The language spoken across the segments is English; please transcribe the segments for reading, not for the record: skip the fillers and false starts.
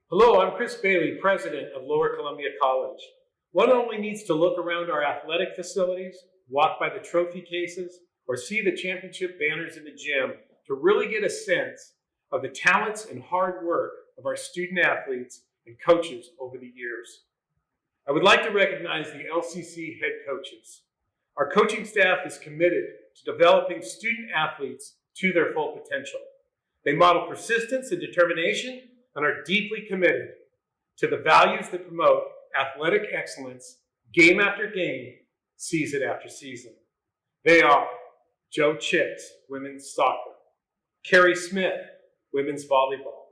Hello, I'm Chris Bailey, president of Lower Columbia College. One only needs to look around our athletic facilities, walk by the trophy cases, or see the championship banners in the gym to really get a sense of the talents and hard work of our student athletes and coaches over the years. I would like to recognize the LCC head coaches. Our coaching staff is committed to developing student athletes to their full potential. They model persistence and determination and are deeply committed to the values that promote athletic excellence game after game, season after season. They are Joe Chicks, women's soccer; Carrie Smith, women's volleyball;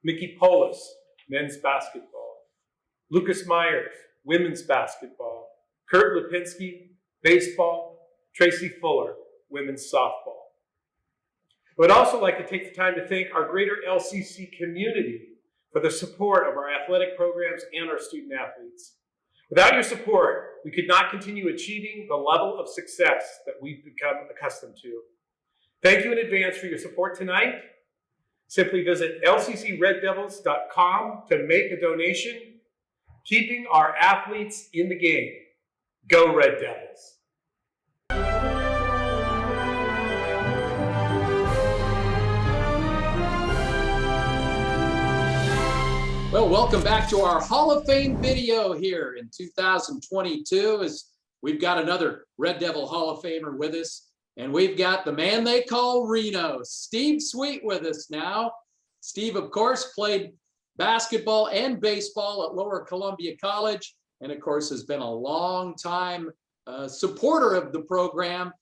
Mickey Polis, men's basketball; Lucas Myers, women's basketball; Kurt Lipinski, baseball; Tracy Fuller, women's softball. I would also like to take the time to thank our greater LCC community for the support of our athletic programs and our student athletes. Without your support, we could not continue achieving the level of success that we've become accustomed to. Thank you in advance for your support tonight. Simply visit lccreddevils.com to make a donation, keeping our athletes in the game. Go Red Devils! Well, welcome back to our Hall of Fame video here in 2022, as we've got another Red Devil Hall of Famer with us, and we've got the man they call Reno, Steve Sweet, with us now. Steve, of course, played basketball and baseball at Lower Columbia College, and of course has been a long time supporter of the program,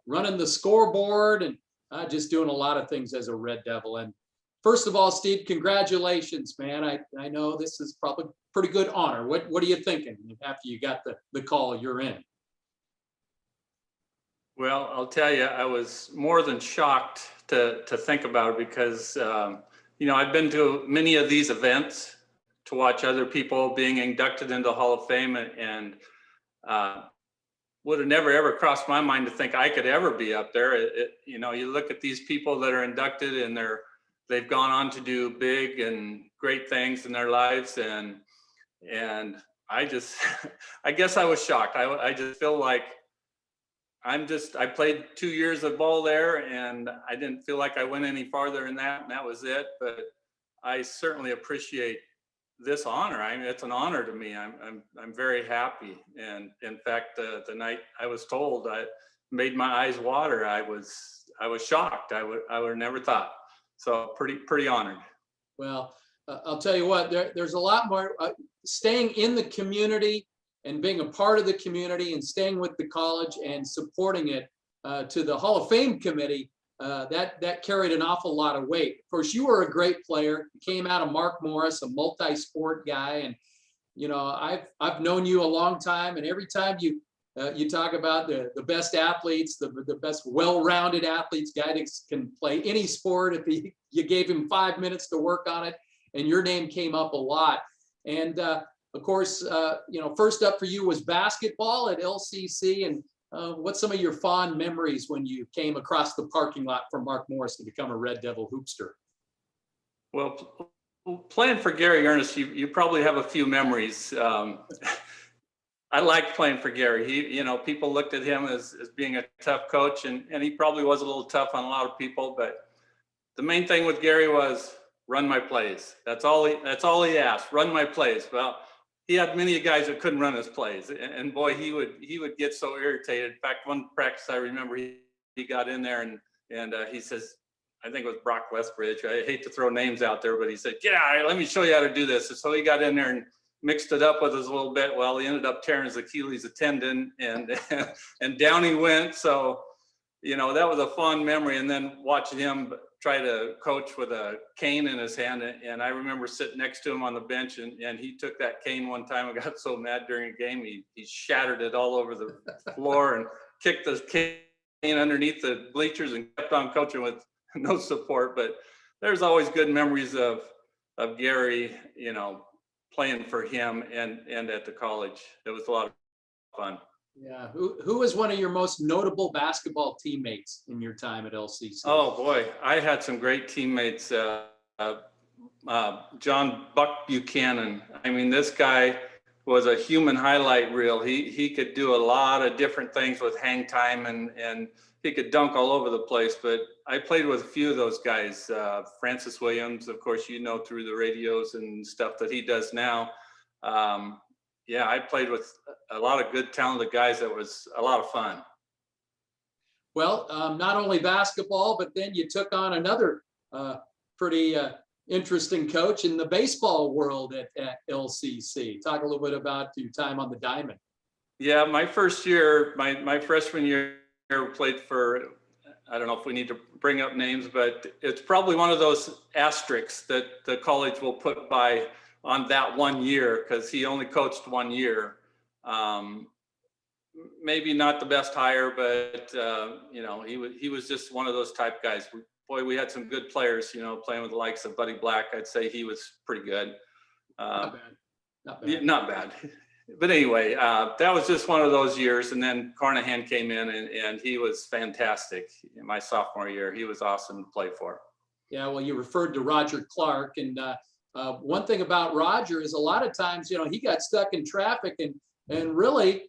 running the scoreboard and just doing a lot of things as a Red Devil. And first of all, Steve, congratulations, man. I know this is probably a pretty good honor. What are you thinking after you got the call you're in? Well, I'll tell you, I was more than shocked to think about it because, you know, I've been to many of these events to watch other people being inducted into the Hall of Fame, and would have never ever crossed my mind to think I could ever be up there. You know, you look at these people that are inducted and they've gone on to do big and great things in their lives, and I just I guess I was shocked. I just feel like I played 2 years of ball there, and I didn't feel like I went any farther than that, and that was it. But I certainly appreciate this honor. I mean, it's an honor to me. I'm very happy, and in fact, the night I was told, I made my eyes water. I was shocked. I would have never thought. So pretty honored. Well, I'll tell you what, there's a lot more staying in the community and being a part of the community and staying with the college and supporting it to the Hall of Fame committee. That carried an awful lot of weight. Of course, you were a great player. You came out of Mark Morris, a multi-sport guy, and you know I've known you a long time. And every time you talk about the best athletes, the best well-rounded athletes, guy that can play any sport if you gave him 5 minutes to work on it, and your name came up a lot. And of course, you know, first up for you was basketball at LCC. And what's some of your fond memories when you came across the parking lot from Mark Morris to become a Red Devil hoopster? Well, playing for Gary Earnest, you probably have a few memories. I liked playing for Gary. You know, people looked at him as being a tough coach, and he probably was a little tough on a lot of people. But the main thing with Gary was run my plays. That's all he asked. Run my plays. Well, he had many guys that couldn't run his plays, and boy, he would get so irritated. In fact, one practice I remember, he got in there and he says, I think it was Brock Westbridge. I hate to throw names out there, but he said, "Yeah, let me show you how to do this." And so he got in there and mixed it up with us a little bit. Well, he ended up tearing his Achilles tendon, and down he went. So, you know, that was a fond memory. And then watching him try to coach with a cane in his hand. And I remember sitting next to him on the bench, and he took that cane one time and got so mad during a game, he shattered it all over the floor and kicked the cane underneath the bleachers and kept on coaching with no support. But there's always good memories of Gary, you know, playing for him and at the college. It was a lot of fun. Yeah. Who was one of your most notable basketball teammates in your time at LCC? Oh boy, I had some great teammates. John Buck Buchanan. I mean, this guy was a human highlight reel. He could do a lot of different things with hang time, and he could dunk all over the place. But I played with a few of those guys. Francis Williams, of course, you know, through the radios and stuff that he does now. Yeah, I played with a lot of good, talented guys. That was a lot of fun. Well, not only basketball, but then you took on another pretty interesting coach in the baseball world at LCC. Talk a little bit about your time on the diamond. Yeah, my first year, my freshman year, played for, I don't know if we need to bring up names, but it's probably one of those asterisks that the college will put by on that 1 year, because he only coached 1 year. Maybe not the best hire, but you know, he was just one of those type guys. Boy, we had some good players, you know, playing with the likes of Buddy Black. I'd say he was pretty good. Not bad. Not bad. Yeah, not bad. But anyway, that was just one of those years. And then Carnahan came in, and he was fantastic. In my sophomore year, he was awesome to play for. Yeah, well, you referred to Roger Clark, and one thing about Roger is a lot of times, you know, he got stuck in traffic, and really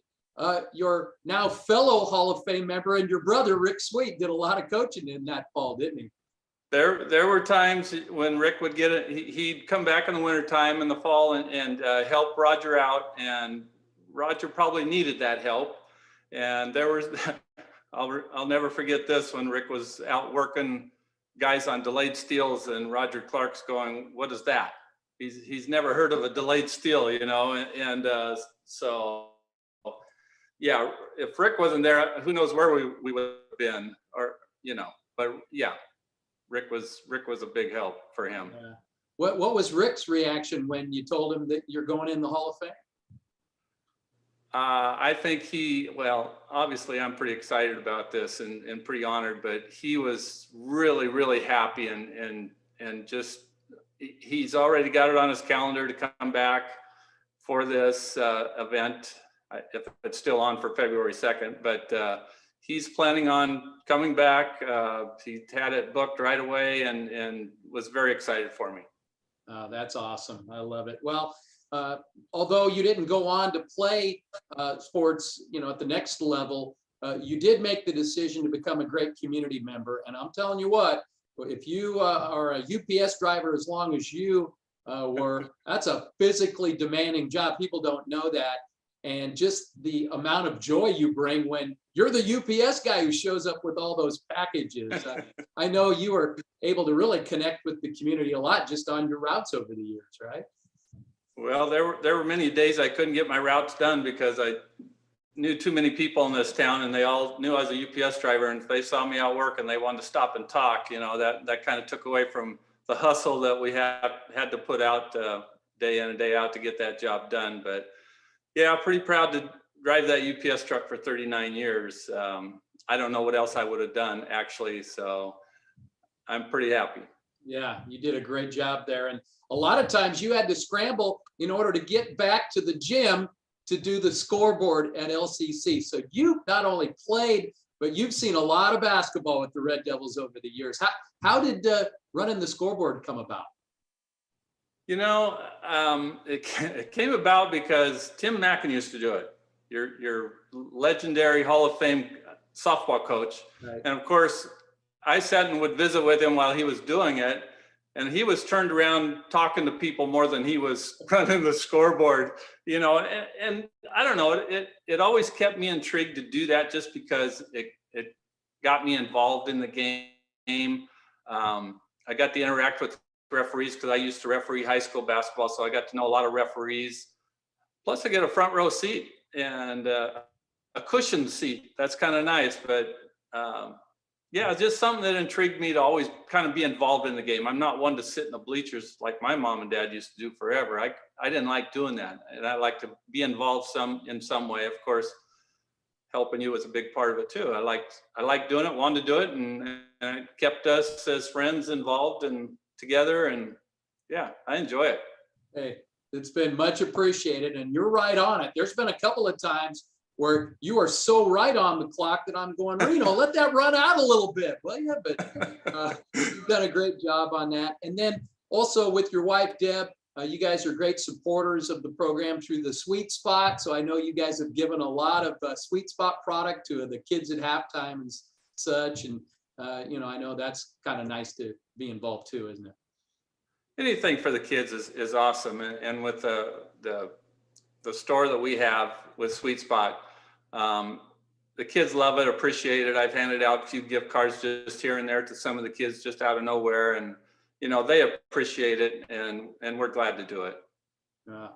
your now fellow Hall of Fame member and your brother, Rick Sweet, did a lot of coaching in that fall, didn't he? There were times when Rick would get it. He'd come back in the winter time, in the fall, and help Roger out. And Roger probably needed that help. And there was, I'll never forget this, when Rick was out working guys on delayed steals, and Roger Clark's going, "What is that?" He's never heard of a delayed steal, you know. And so, yeah, if Rick wasn't there, who knows where we would have been, or, you know. But yeah, Rick was a big help for him. What was Rick's reaction when you told him that you're going in the Hall of Fame? I think well, obviously I'm pretty excited about this and pretty honored, but he was really, really happy, and just, he's already got it on his calendar to come back for this event, if it's still on for February 2nd, but he's planning on coming back. He had it booked right away, and was very excited for me. That's awesome. I love it. Well, although you didn't go on to play sports, you know, at the next level, you did make the decision to become a great community member. And I'm telling you what, if you are a UPS driver as long as you were, that's a physically demanding job. People don't know that. And just the amount of joy you bring when you're the UPS guy who shows up with all those packages. I know you were able to really connect with the community a lot just on your routes over the years, right? Well, there were many days I couldn't get my routes done because I knew too many people in this town, and they all knew I was a UPS driver, and if they saw me out work and they wanted to stop and talk, you know, that kind of took away from the hustle that we had to put out day in and day out to get that job done. But yeah, I'm pretty proud to drive that UPS truck for 39 years. I don't know what else I would have done, actually, so I'm pretty happy. Yeah, you did a great job there. And a lot of times you had to scramble in order to get back to the gym to do the scoreboard at LCC. So you not only played, but you've seen a lot of basketball with the Red Devils over the years. How did running the scoreboard come about? You know, it came about because Tim Mackin used to do it. Your legendary Hall of Fame softball coach. Right. And of course, I sat and would visit with him while he was doing it. And he was turned around talking to people more than he was running the scoreboard, you know, and I don't know, it always kept me intrigued to do that, just because it got me involved in the game. I got to interact with referees because I used to referee high school basketball, so I got to know a lot of referees. Plus I get a front row seat and a cushioned seat. That's kind of nice, but yeah, just something that intrigued me to always kind of be involved in the game. I'm not one to sit in the bleachers like my mom and dad used to do forever. I didn't like doing that, and I like to be involved in some way. Of course, helping you was a big part of it too. I liked doing it, wanted to do it, and it kept us as friends involved and together, and yeah, I enjoy it. Hey, it's been much appreciated, and you're right on it. There's been a couple of times where you are so right on the clock that I'm going, Reno, let that run out a little bit. Well, yeah, but you've done a great job on that. And then also with your wife, Deb, you guys are great supporters of the program through the Sweet Spot. So I know you guys have given a lot of Sweet Spot product to the kids at halftime and such. And, you know, I know that's kind of nice to be involved too, isn't it? Anything for the kids is awesome. And with the store that we have with Sweet Spot, the kids love it, appreciate it. I've handed out a few gift cards just here and there to some of the kids just out of nowhere. And, you know, they appreciate it, and we're glad to do it.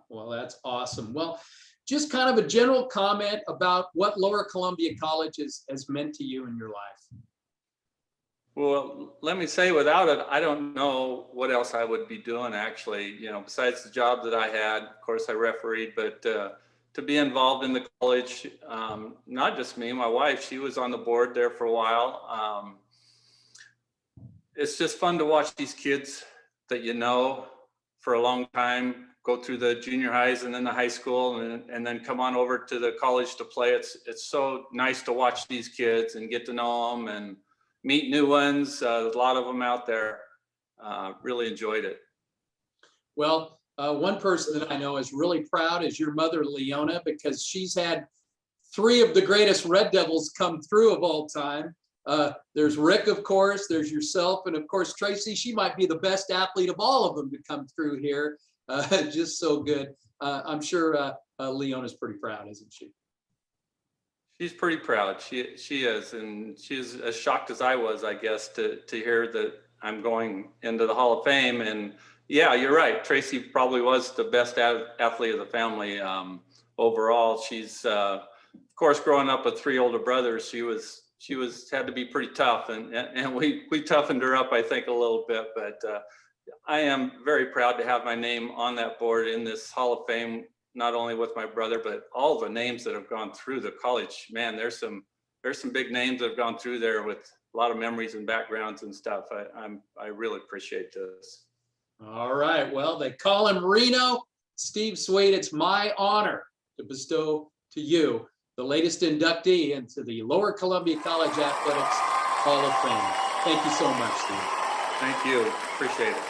Well, that's awesome. Well, just kind of a general comment about what Lower Columbia College has meant to you in your life. Well, let me say, without it, I don't know what else I would be doing, actually. You know, besides the job that I had, of course, I refereed, but to be involved in the college, not just me, my wife, she was on the board there for a while. It's just fun to watch these kids that you know for a long time go through the junior highs and then the high school and then come on over to the college to play. It's so nice to watch these kids and get to know them and meet new ones. There's a lot of them out there. Really enjoyed it. Well, one person that I know is really proud is your mother, Leona, because she's had 3 of the greatest Red Devils come through of all time. There's Rick, of course, there's yourself, and of course, Tracy. She might be the best athlete of all of them to come through here. Just so good. I'm sure Leona's pretty proud, isn't she? She's pretty proud. She is, and she's as shocked as I was, I guess, to hear that I'm going into the Hall of Fame. And yeah, you're right. Tracy probably was the best athlete of the family overall. She's, of course, growing up with 3 older brothers, she had to be pretty tough, and we toughened her up, I think, a little bit. But I am very proud to have my name on that board in this Hall of Fame. Not only with my brother, but all the names that have gone through the college. Man, there's some big names that have gone through there with a lot of memories and backgrounds and stuff. I really appreciate this. All right. Well, they call him Reno. Steve Sweet, it's my honor to bestow to you the latest inductee into the Lower Columbia College Athletics Hall of Fame. Thank you so much, Steve. Thank you. Appreciate it.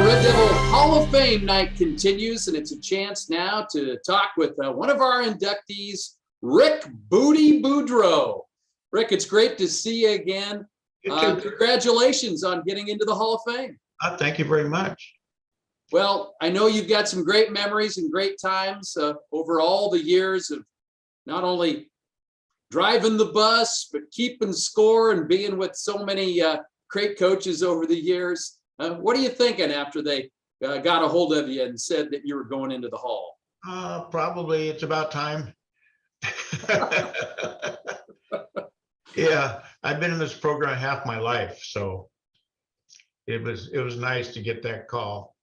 Red Devil Hall of Fame night continues, and it's a chance now to talk with one of our inductees, Rick Booty Boudreau. Rick, it's great to see you again. Congratulations on getting into the Hall of Fame. Thank you very much. Well, I know you've got some great memories and great times over all the years of not only driving the bus, but keeping score and being with so many great coaches over the years. What are you thinking after they got a hold of you and said that you were going into the Hall? Probably it's about time. Yeah, I've been in this program half my life, so it was nice to get that call.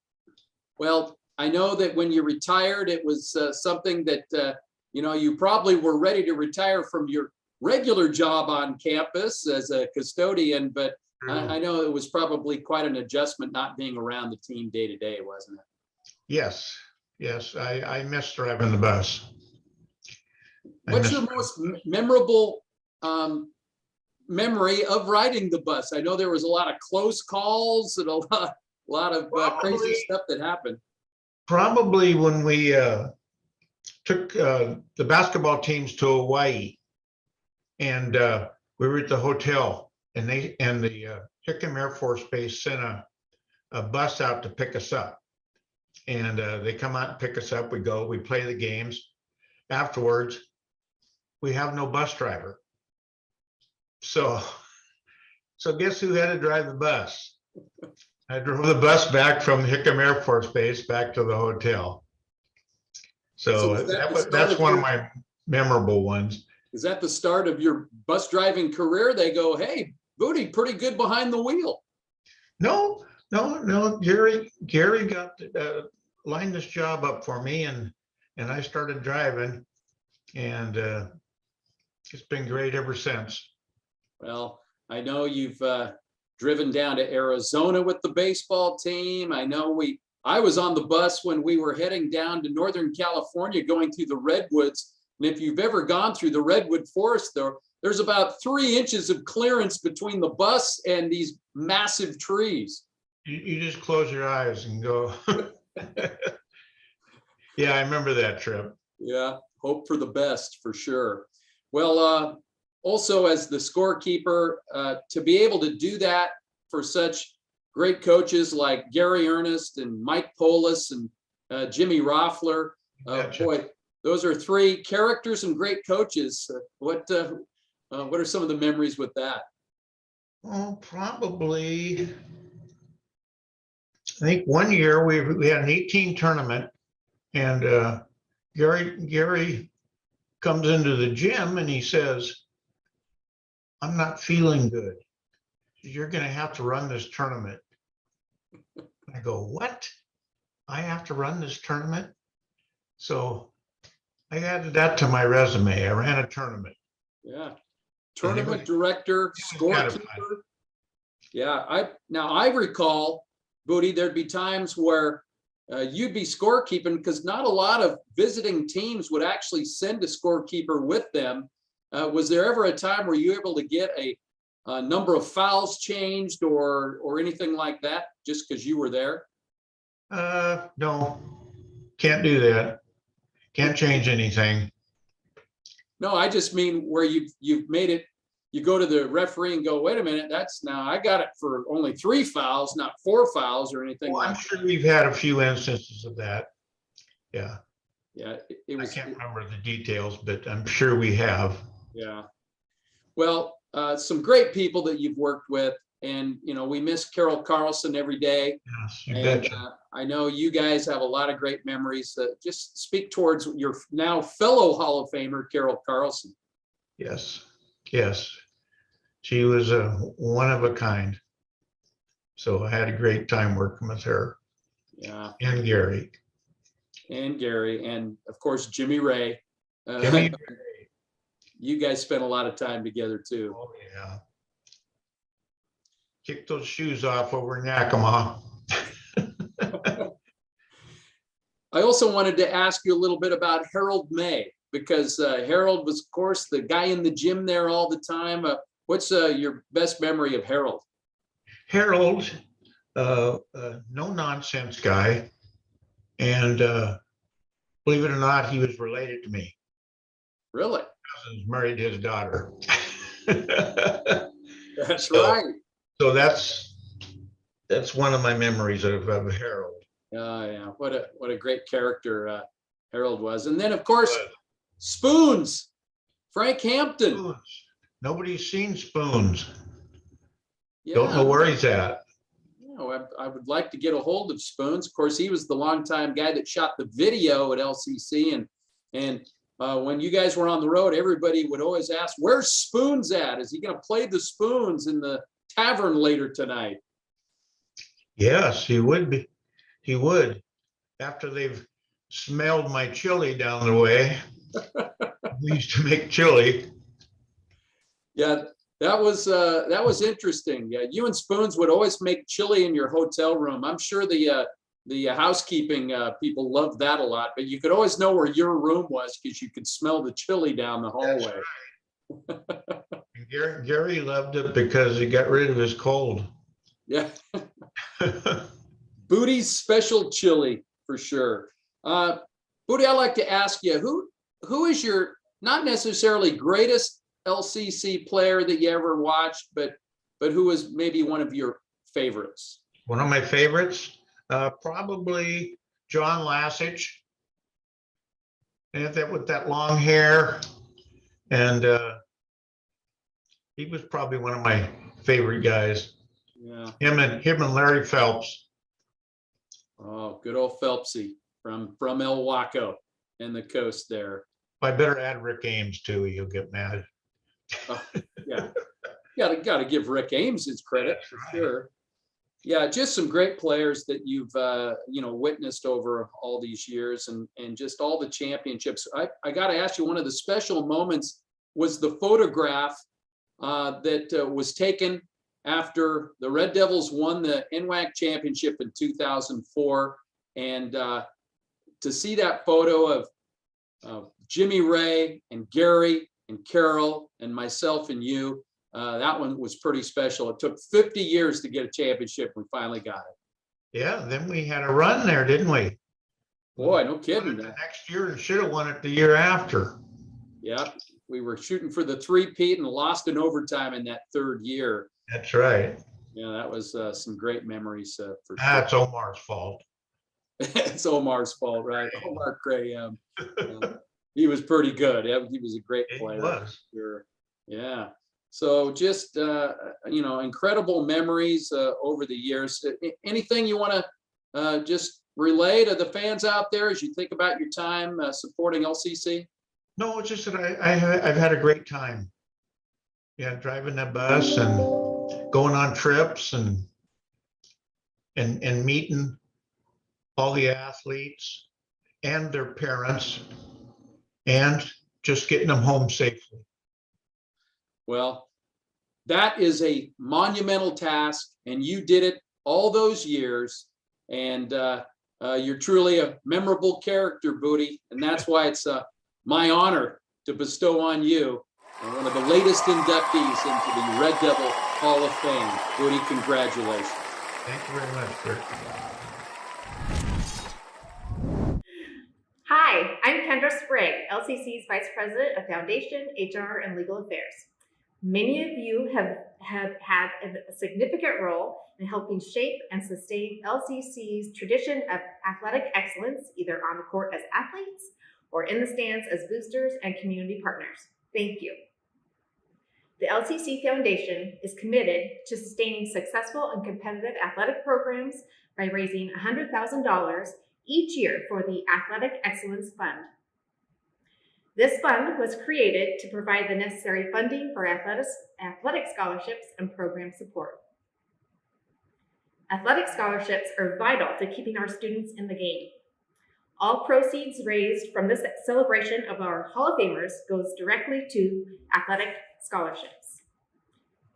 Well, I know that when you retired, it was something that you know, you probably were ready to retire from your regular job on campus as a custodian, but I know it was probably quite an adjustment not being around the team day to day, wasn't it? Yes, I miss driving the bus. What's your most memorable memory of riding the bus? I know there was a lot of close calls and a lot of crazy stuff that happened. Probably when we took the basketball teams to Hawaii, and we were at the hotel. And the Hickam Air Force Base sent a bus out to pick us up, and they come out and pick us up. We go, we play the games. Afterwards, we have no bus driver. So guess who had to drive the bus? I drove the bus back from Hickam Air Force Base back to the hotel. So that's one of my memorable ones. Is that the start of your bus driving career? They go, hey, Booty, pretty good behind the wheel. No. Gary got lined this job up for me, and I started driving, and it's been great ever since. Well, I know you've driven down to Arizona with the baseball team. I know I was on the bus when we were heading down to Northern California, going through the redwoods. And if you've ever gone through the redwood forest, there's about 3 inches of clearance between the bus and these massive trees. You just close your eyes and go. Yeah, I remember that trip. Yeah, hope for the best for sure. Well, also as the scorekeeper, to be able to do that for such great coaches like Gary Earnest and Mike Polis and Jimmy Roffler, boy, those are 3 characters and great coaches. What are some of the memories with that? Oh, probably. I think one year we had an 18 tournament, and Gary comes into the gym and he says, "I'm not feeling good. You're going to have to run this tournament." I go, "What? I have to run this tournament?" So I added that to my resume. I ran a tournament. Yeah, tournament director, scorekeeper. Yeah, I recall, Booty, there'd be times where you'd be scorekeeping because not a lot of visiting teams would actually send a scorekeeper with them. Was there ever a time where you were able to get a number of fouls changed or anything like that just because you were there? No, can't do that. Can't change anything. No, I just mean where you've made it. You go to the referee and go, "Wait a minute, now I got it for only 3 fouls, not 4 fouls or anything." Well, I'm like sure we've had a few instances of that. Yeah. Yeah, it was. I can't remember the details, but I'm sure we have. Yeah. Well, some great people that you've worked with, and we miss Carol Carlson every day. Yes, you And betcha. I know you guys have a lot of great memories. Just speak towards your now fellow Hall of Famer, Carol Carlson. Yes, yes. She was a one of a kind. So I had a great time working with her. Yeah. And Gary. And Gary, and of course, Jimmy Ray. Jimmy. You guys spent a lot of time together too. Oh, yeah. Kick those shoes off over in Yakima. I also wanted to ask you a little bit about Harold May, because Harold was, of course, the guy in the gym there all the time. What's your best memory of Harold? Harold, no nonsense guy. And believe it or not, he was related to me. Really? Cousins married his daughter. That's right. So that's one of my memories of Harold. Yeah, what a great character Harold was. And then, of course, Spoons, Frank Hampton. Spoons. Nobody's seen Spoons. Yeah. Don't know where he's at. I would like to get a hold of Spoons. Of course, he was the longtime guy that shot the video at LCC, and when you guys were on the road, everybody would always ask, "Where's Spoons at? Is he going to play the spoons in the tavern later tonight?" Yes, he would be. He would. After they've smelled my chili down the way. We used to make chili. Yeah, that was interesting. Yeah, you and Spoons would always make chili in your hotel room. I'm sure the housekeeping people loved that a lot, but you could always know where your room was because you could smell the chili down the hallway. Right. Gary loved it because he got rid of his cold. Yeah. Booty's special chili for sure. Booty, I'd like to ask you, who is your not necessarily greatest LCC player that you ever watched, but who was maybe one of your favorites? One of my favorites, probably John Lcc. And that with that long hair, and he was probably one of my favorite guys. Yeah. Him and Larry Phelps. Oh, good old Phelpsy from El Waco and the coast there. I better add Rick Ames too. He'll get mad. Yeah, got to give Rick Ames his credit for sure. Yeah, just some great players that you've witnessed over all these years, and just all the championships. I got to ask you, one of the special moments was the photograph that was taken after the Red Devils won the NWAC championship in 2004. And to see that photo of Jimmy Ray and Gary and Carol and myself and you, that one was pretty special. It took 50 years to get a championship. We finally got it. Yeah, then we had a run there, didn't we? Boy, no Won kidding. it the next year and should have won it the year after. Yeah, we were shooting for the three-peat and lost in overtime in that third year. That's right. Yeah, that was some great memories for sure. That's Omar's fault. It's Omar's fault, right? Omar Cray. He was pretty good. He was a great It player. was. Sure. Yeah. So just incredible memories over the years. Anything you want to just relay to the fans out there as you think about your time supporting LCC? No, it's just that I've had a great time. Yeah, driving the bus and going on trips and meeting all the athletes and their parents and just getting them home safely. Well, that is a monumental task, and you did it all those years. And you're truly a memorable character, Booty, and that's why it's my honor to bestow on you one of the latest inductees into the Red Devil Hall of Fame. Booty, congratulations. Thank you very much, Kurt. Hi, I'm Kendra Sprague, LCC's Vice President of Foundation, HR, and Legal Affairs. Many of you have had a significant role in helping shape and sustain LCC's tradition of athletic excellence, either on the court as athletes or in the stands as boosters and community partners. Thank you. The LCC Foundation is committed to sustaining successful and competitive athletic programs by raising $100,000 each year for the Athletic Excellence Fund. This fund was created to provide the necessary funding for athletic scholarships and program support. Athletic scholarships are vital to keeping our students in the game. All proceeds raised from this celebration of our Hall of Famers goes directly to athletic scholarships.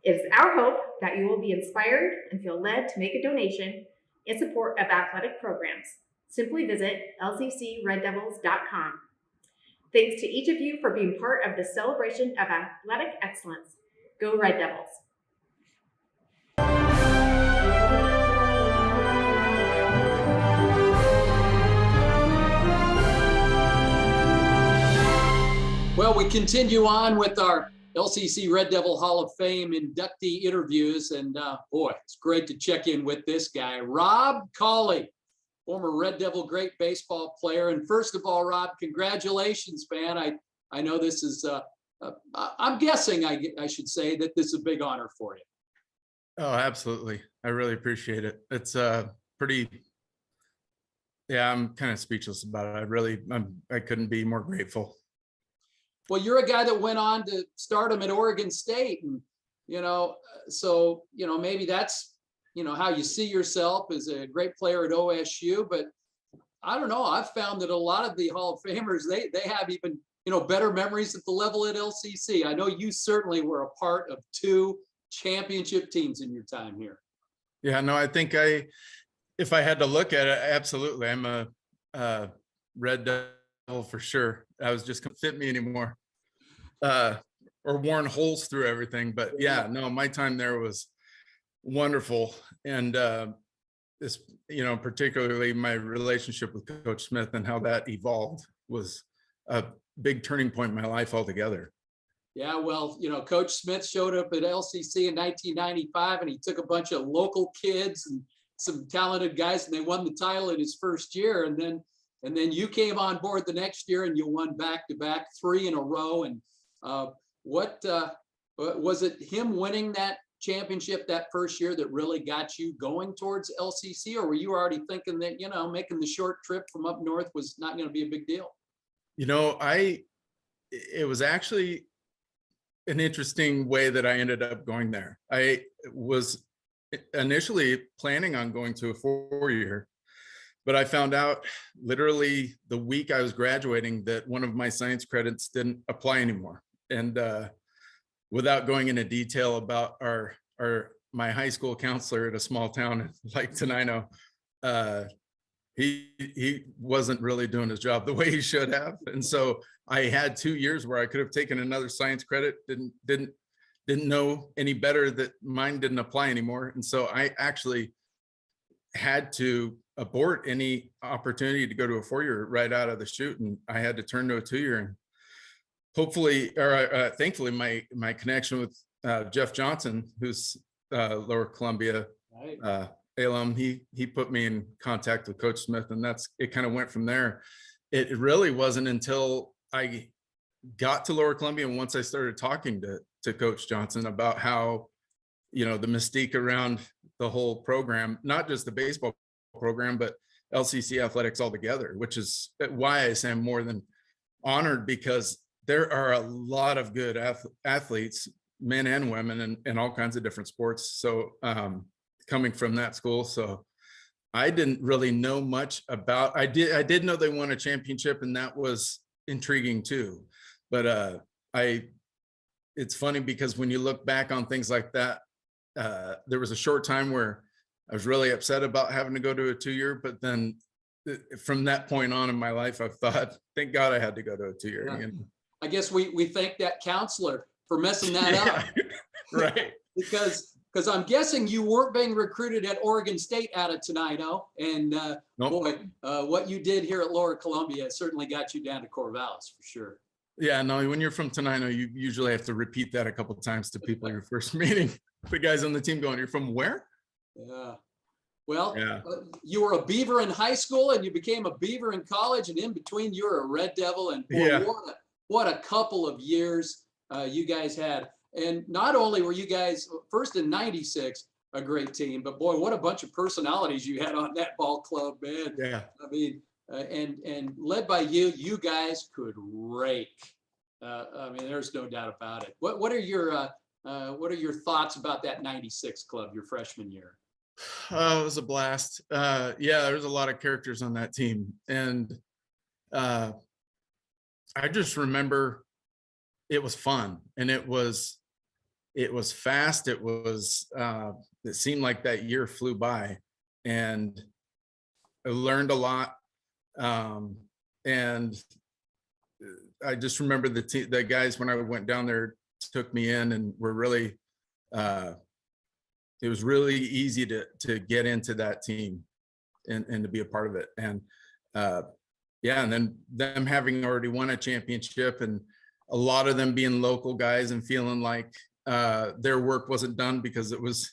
It is our hope that you will be inspired and feel led to make a donation in support of athletic programs. Simply visit lccreddevils.com. Thanks to each of you for being part of the celebration of athletic excellence. Go Red Devils. Well, we continue on with our LCC Red Devil Hall of Fame inductee interviews, and boy, it's great to check in with this guy, Rob Cauley, former Red Devil great baseball player. And first of all, Rob, congratulations, man. I know this is, I'm guessing I should say that this is a big honor for you. Oh, absolutely. I really appreciate it. It's pretty, yeah, I'm kind of speechless about it. I couldn't be more grateful. Well, you're a guy that went on to stardom at Oregon State, and, so, maybe that's, how you see yourself as a great player at OSU, but I don't know. I've found that a lot of the Hall of Famers, they have even, better memories at the level at LCC. I know you certainly were a part of 2 championship teams in your time here. Yeah, no, I think if I had to look at it, absolutely. I'm a Red Devil for sure. I was just couldn't fit me anymore, or worn holes through everything. But yeah, no, my time there was wonderful. And this, particularly my relationship with Coach Smith and how that evolved was a big turning point in my life altogether. Yeah, well, Coach Smith showed up at LCC in 1995, and he took a bunch of local kids and some talented guys, and they won the title in his first year. And then you came on board the next year, and you won back-to-back 3 in a row. And what was it? Him winning that championship that first year that really got you going towards LCC, or were you already thinking that making the short trip from up north was not going to be a big deal? It was actually an interesting way that I ended up going there. I was initially planning on going to a 4-year, but I found out literally the week I was graduating that one of my science credits didn't apply anymore. And without going into detail about my high school counselor at a small town like Tenino, he wasn't really doing his job the way he should have. And so I had 2 years where I could have taken another science credit, didn't know any better, that mine didn't apply anymore. And so I actually had to abort any opportunity to go to a 4-year right out of the chute. And I had to turn to a 2-year. And hopefully, or thankfully, my connection with Jeff Johnson, who's Lower Columbia Right. alum, he put me in contact with Coach Smith, and it kind of went from there. It really wasn't until I got to Lower Columbia, and once I started talking to Coach Johnson about how, the mystique around the whole program, not just the baseball program, but LCC athletics altogether, which is why I say I'm more than honored, because there are a lot of good athletes, men and women, in all kinds of different sports. So coming from that school. So I didn't really know much about, I did know they won a championship, and that was intriguing too. But it's funny because when you look back on things like that, there was a short time where I was really upset about having to go to a 2-year, but then from that point on in my life, I've thought, thank God I had to go to a 2-year. Yeah. And, I guess we thank that counselor for messing that up. Right. Because I'm guessing you weren't being recruited at Oregon State out of Tenino. And Nope. boy, what you did here at Lower Columbia certainly got you down to Corvallis for sure. Yeah, no, when you're from Tenino, you usually have to repeat that a couple of times to people in your first meeting. The guys on the team going, you're from where? Yeah. Well, Yeah. You were a Beaver in high school, and you became a Beaver in college, and in between you were a Red Devil. And boy, Yeah. what a couple of years you guys had. And not only were you guys first in '96 a great team, but boy, what a bunch of personalities you had on that ball club, man. Yeah. I mean, and led by you guys could rake. I mean, there's no doubt about it. What are your thoughts about that '96 club, your freshman year? Oh, it was a blast. Yeah, there's a lot of characters on that team. And I just remember it was fun, and it was fast. It seemed like that year flew by, and I learned a lot. And I just remember the guys, when I went down there, took me in, and were really, it was really easy to get into that team and to be a part of it. And yeah, and then them having already won a championship, and a lot of them being local guys and feeling like their work wasn't done, because it was,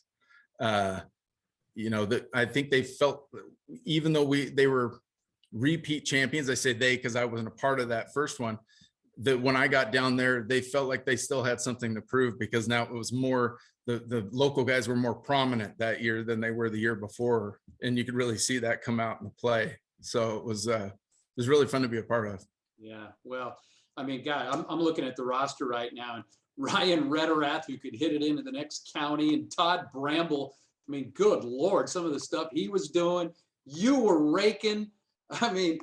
I think they felt, even though they were repeat champions, I say they, because I wasn't a part of that first one, that when I got down there, they felt like they still had something to prove, because now it was more, the local guys were more prominent that year than they were the year before. And you could really see that come out in the play. So it was really fun to be a part of. Yeah, well, I mean, God, I'm looking at the roster right now, and Ryan Rederath, who could hit it into the next county, and Todd Bramble. I mean, good Lord, some of the stuff he was doing, you were raking. I mean,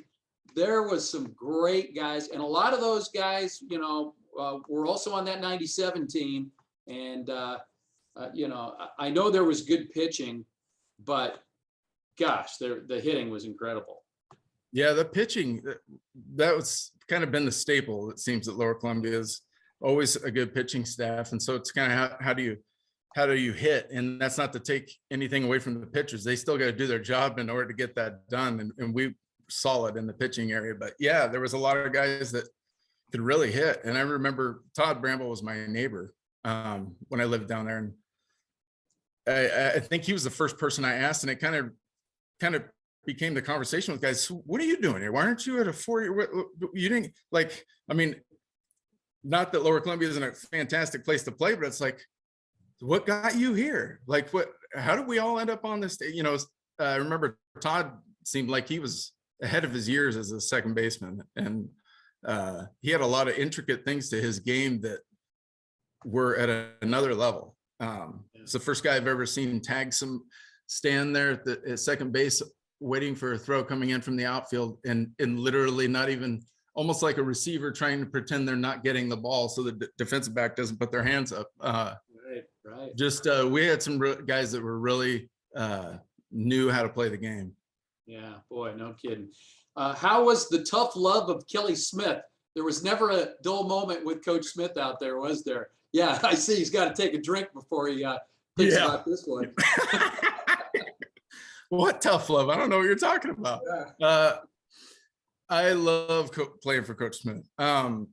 there was some great guys, and a lot of those guys, were also on that '97 team. And, I know there was good pitching, but gosh, the hitting was incredible. Yeah, the pitching, that was kind of been the staple. It seems that Lower Columbia is always a good pitching staff. And so it's kind of how do you hit? And that's not to take anything away from the pitchers. They still got to do their job in order to get that done. And we solid in the pitching area. But yeah, there was a lot of guys that could really hit. And I remember Todd Bramble was my neighbor when I lived down there. And I think he was the first person I asked, and it kind of became the conversation with guys. What are you doing here? Why aren't you at a 4-year? You didn't like, I mean, not that Lower Columbia isn't a fantastic place to play, but it's like, what got you here? Like, how did we all end up on this? I remember Todd seemed like he was ahead of his years as a second baseman. And he had a lot of intricate things to his game that were at another level. It's the first guy I've ever seen stand there at second base, waiting for a throw coming in from the outfield, and literally not even, almost like a receiver trying to pretend they're not getting the ball so the defensive back doesn't put their hands up. Right. Just we had some guys that were really knew how to play the game. Yeah, boy, no kidding. How was the tough love of Kelly Smith? There was never a dull moment with Coach Smith out there, was there? Yeah, I see he's got to take a drink before he thinks Yeah. about this one. What tough love? I don't know what you're talking about. Yeah. I love playing for Coach Smith. I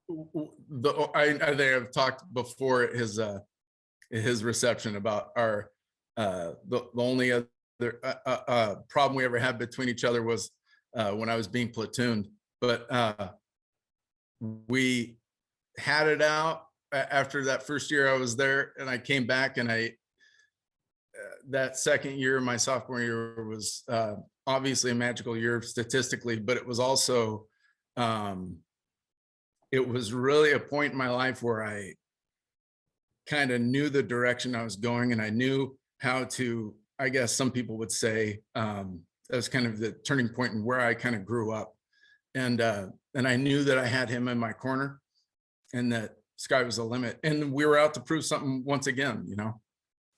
think I've talked before at his reception about our the only other problem we ever had between each other was when I was being platooned. But we had it out after that first year I was there, and I came back, and that second year, my sophomore year, was obviously a magical year statistically, but it was also it was really a point in my life where I kind of knew the direction I was going, and I knew how to, I guess some people would say, that was kind of the turning point in where I kind of grew up. And I knew that I had him in my corner, and that sky was the limit. And we were out to prove something once again, you know.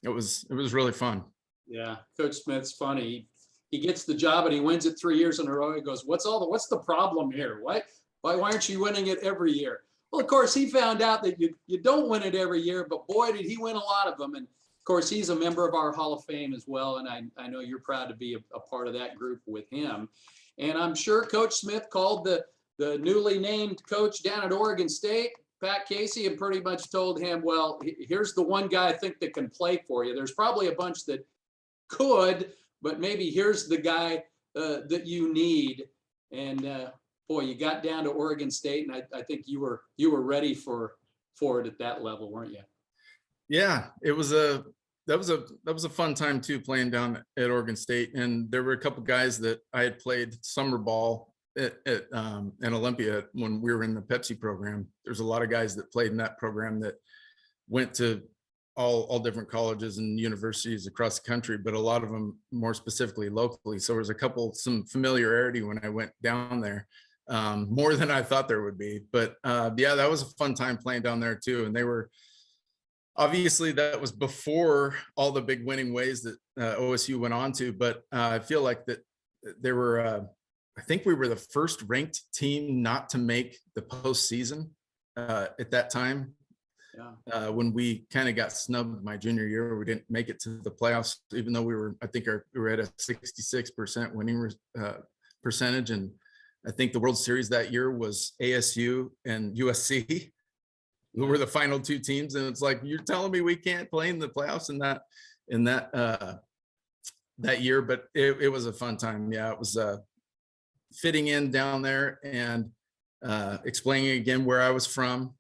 It was really fun. Yeah, Coach Smith's funny. He gets the job and he wins it 3 years in a row. He goes, what's the problem here? Why aren't you winning it every year? Well, of course, he found out that you don't win it every year, but boy, did he win a lot of them. And of course, he's a member of our Hall of Fame as well. And I know you're proud to be a part of that group with him. And I'm sure Coach Smith called the newly named coach down at Oregon State, Pat Casey, and pretty much told him, well, here's the one guy I think that can play for you. There's probably a bunch that could, but maybe here's the guy that you need. And boy, you got down to Oregon State, and I think you were ready for it at that level, weren't you? Yeah, that was a fun time too, playing down at Oregon State. And there were a couple guys that I had played summer ball at Olympia when we were in the Pepsi program. There's a lot of guys that played in that program that went to all different colleges and universities across the country, but a lot of them more specifically locally. So there was some familiarity when I went down there, more than I thought there would be. But yeah, that was a fun time playing down there too. And they were, obviously that was before all the big winning ways that OSU went on to, but I feel like that there were, I think we were the first ranked team not to make the postseason at that time. Yeah. When we kind of got snubbed my junior year, we didn't make it to the playoffs, even though we were at a 66% winning percentage. And I think the World Series that year was ASU and USC, who were the final two teams. And it's like, you're telling me we can't play in the playoffs in that year, but it was a fun time. Yeah, it was fitting in down there and explaining again where I was from,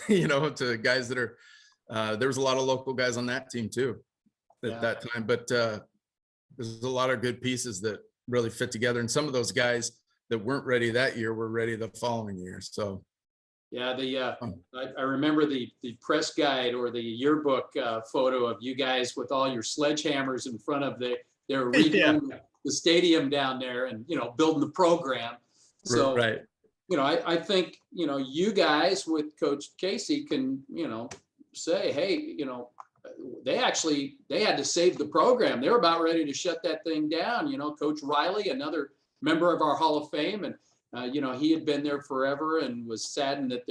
you know, to guys that are, there was a lot of local guys on that team too at that time, but there's a lot of good pieces that really fit together. And some of those guys that weren't ready that year were ready the following year. So yeah, I remember the press guide or the yearbook photo of you guys with all your sledgehammers in front of they were redoing the stadium down there and, you know, building the program. So, right. You know, I think, you know, you guys with Coach Casey can, you know, say, hey, you know, they had to save the program. They were about ready to shut that thing down. You know, Coach Riley, another member of our Hall of Fame, and you know, he had been there forever and was saddened that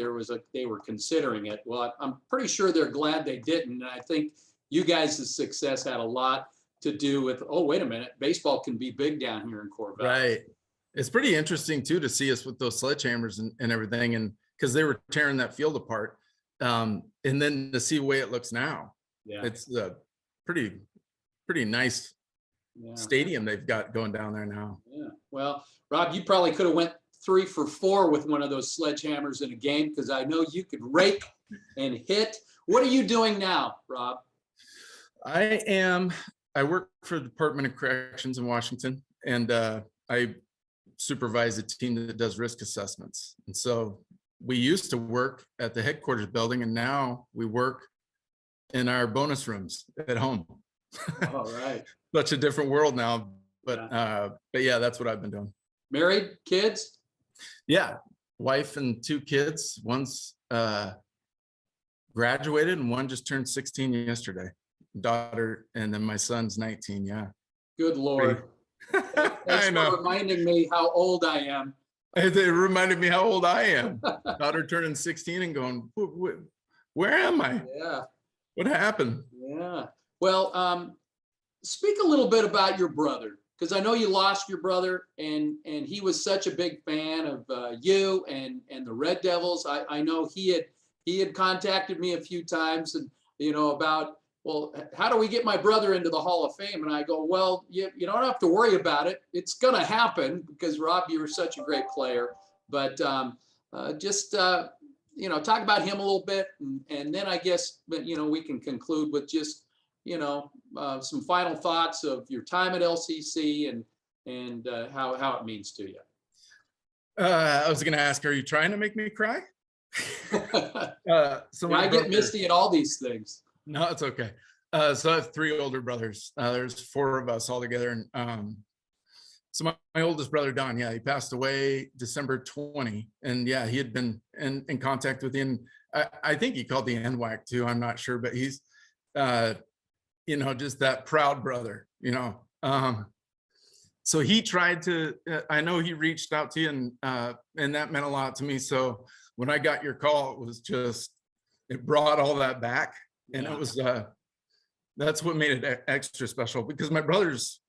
they were considering it. Well, I'm pretty sure they're glad they didn't. And I think you guys' success had a lot to do with, oh, wait a minute, baseball can be big down here in Corvallis. Right. It's pretty interesting too to see us with those sledgehammers and everything, and because they were tearing that field apart, and then to see the way it looks now. Yeah, it's a pretty nice stadium they've got going down there now. Yeah. Well, Rob, you probably could have went 3 for 4 with one of those sledgehammers in a game, because I know you could rake and hit. What are you doing now, Rob? I work for the Department of Corrections in Washington, and I supervise a team that does risk assessments. And so we used to work at the headquarters building, and now we work in our bonus rooms at home. All right. Such a different world now, but yeah, that's what I've been doing. Married, kids? Yeah, wife and 2 kids. One's graduated and one just turned 16 yesterday. Daughter, and then my son's 19. Yeah. Good Lord. Thanks I for know. reminding me how old I am. It reminded me how old I am. Daughter turning 16 and going, where am I? Yeah, What happened? yeah. Well, speak a little bit about your brother, because I know you lost your brother, and he was such a big fan of you and the Red Devils. I know he had contacted me a few times, and about, well, how do we get my brother into the Hall of Fame? And I go, well, you don't have to worry about it. It's gonna happen, because Rob, you were such a great player. But just talk about him a little bit, and then I guess we can conclude with just some final thoughts of your time at LCC and how it means to you. I was going to ask, are you trying to make me cry? So I get misty at all these things. No, it's okay. So I have 3 older brothers. There's 4 of us all together. And so my oldest brother, Don, he passed away December 20. And he had been in contact with him. I think he called the NWAC too. I'm not sure, but he's, just that proud brother, so he tried to, I know he reached out to you, and that meant a lot to me. So when I got your call, it was just, it brought all that back. And it was, that's what made it extra special, because my brothers,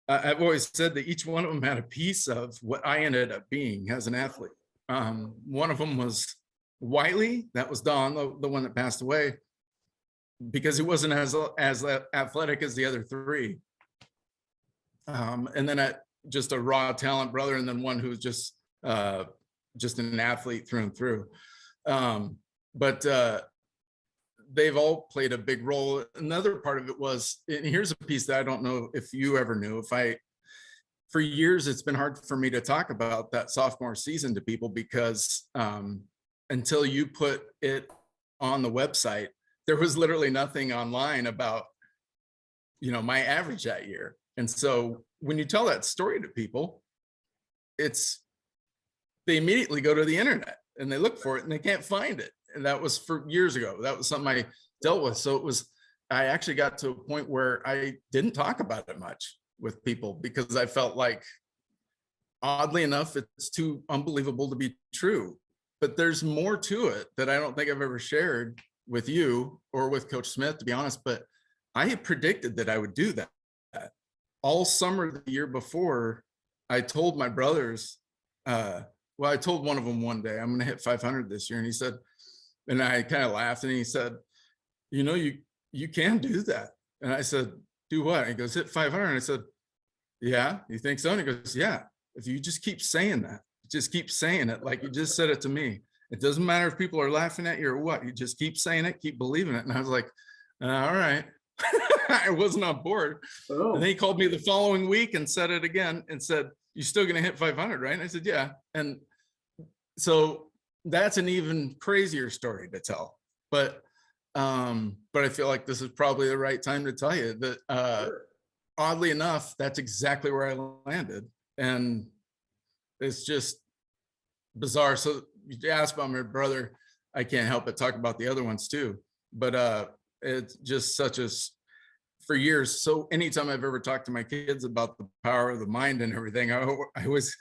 I've always said that each one of them had a piece of what I ended up being as an athlete. One of them was Wiley, that was Don, the one that passed away, because he wasn't as athletic as the other 3. And then just a raw talent brother, and then one who's just an athlete through and through. But they've all played a big role. Another part of it was, and here's a piece that I don't know if you ever knew, for years, it's been hard for me to talk about that sophomore season to people, because until you put it on the website, there was literally nothing online about, my average that year. And so when you tell that story to people, they immediately go to the internet and they look for it and they can't find it. And that was for years ago. That was something I dealt with. So I actually got to a point where I didn't talk about it much with people, because I felt like, oddly enough, it's too unbelievable to be true. But there's more to it that I don't think I've ever shared with you or with Coach Smith, to be honest. But I had predicted that I would do that. All summer the year before, I told my brothers, I told one of them one day, I'm going to hit 500 this year. And he said, and I kind of laughed, and he said, you can do that. And I said, do what? And he goes, hit 500. And I said, yeah, you think so? And he goes, yeah, if you just keep saying that, just keep saying it, like you just said it to me. It doesn't matter if people are laughing at you or what, you just keep saying it, keep believing it. And I was like, all right. I wasn't on board. Oh. And then he called me the following week and said it again and said, you're still going to hit 500, right? And I said, yeah. And so that's an even crazier story to tell. But I feel like this is probably the right time to tell you that, sure. Oddly enough, that's exactly where I landed. And it's just bizarre. So you asked about my brother, I can't help but talk about the other ones too. But it's just for years. So anytime I've ever talked to my kids about the power of the mind and everything, I was,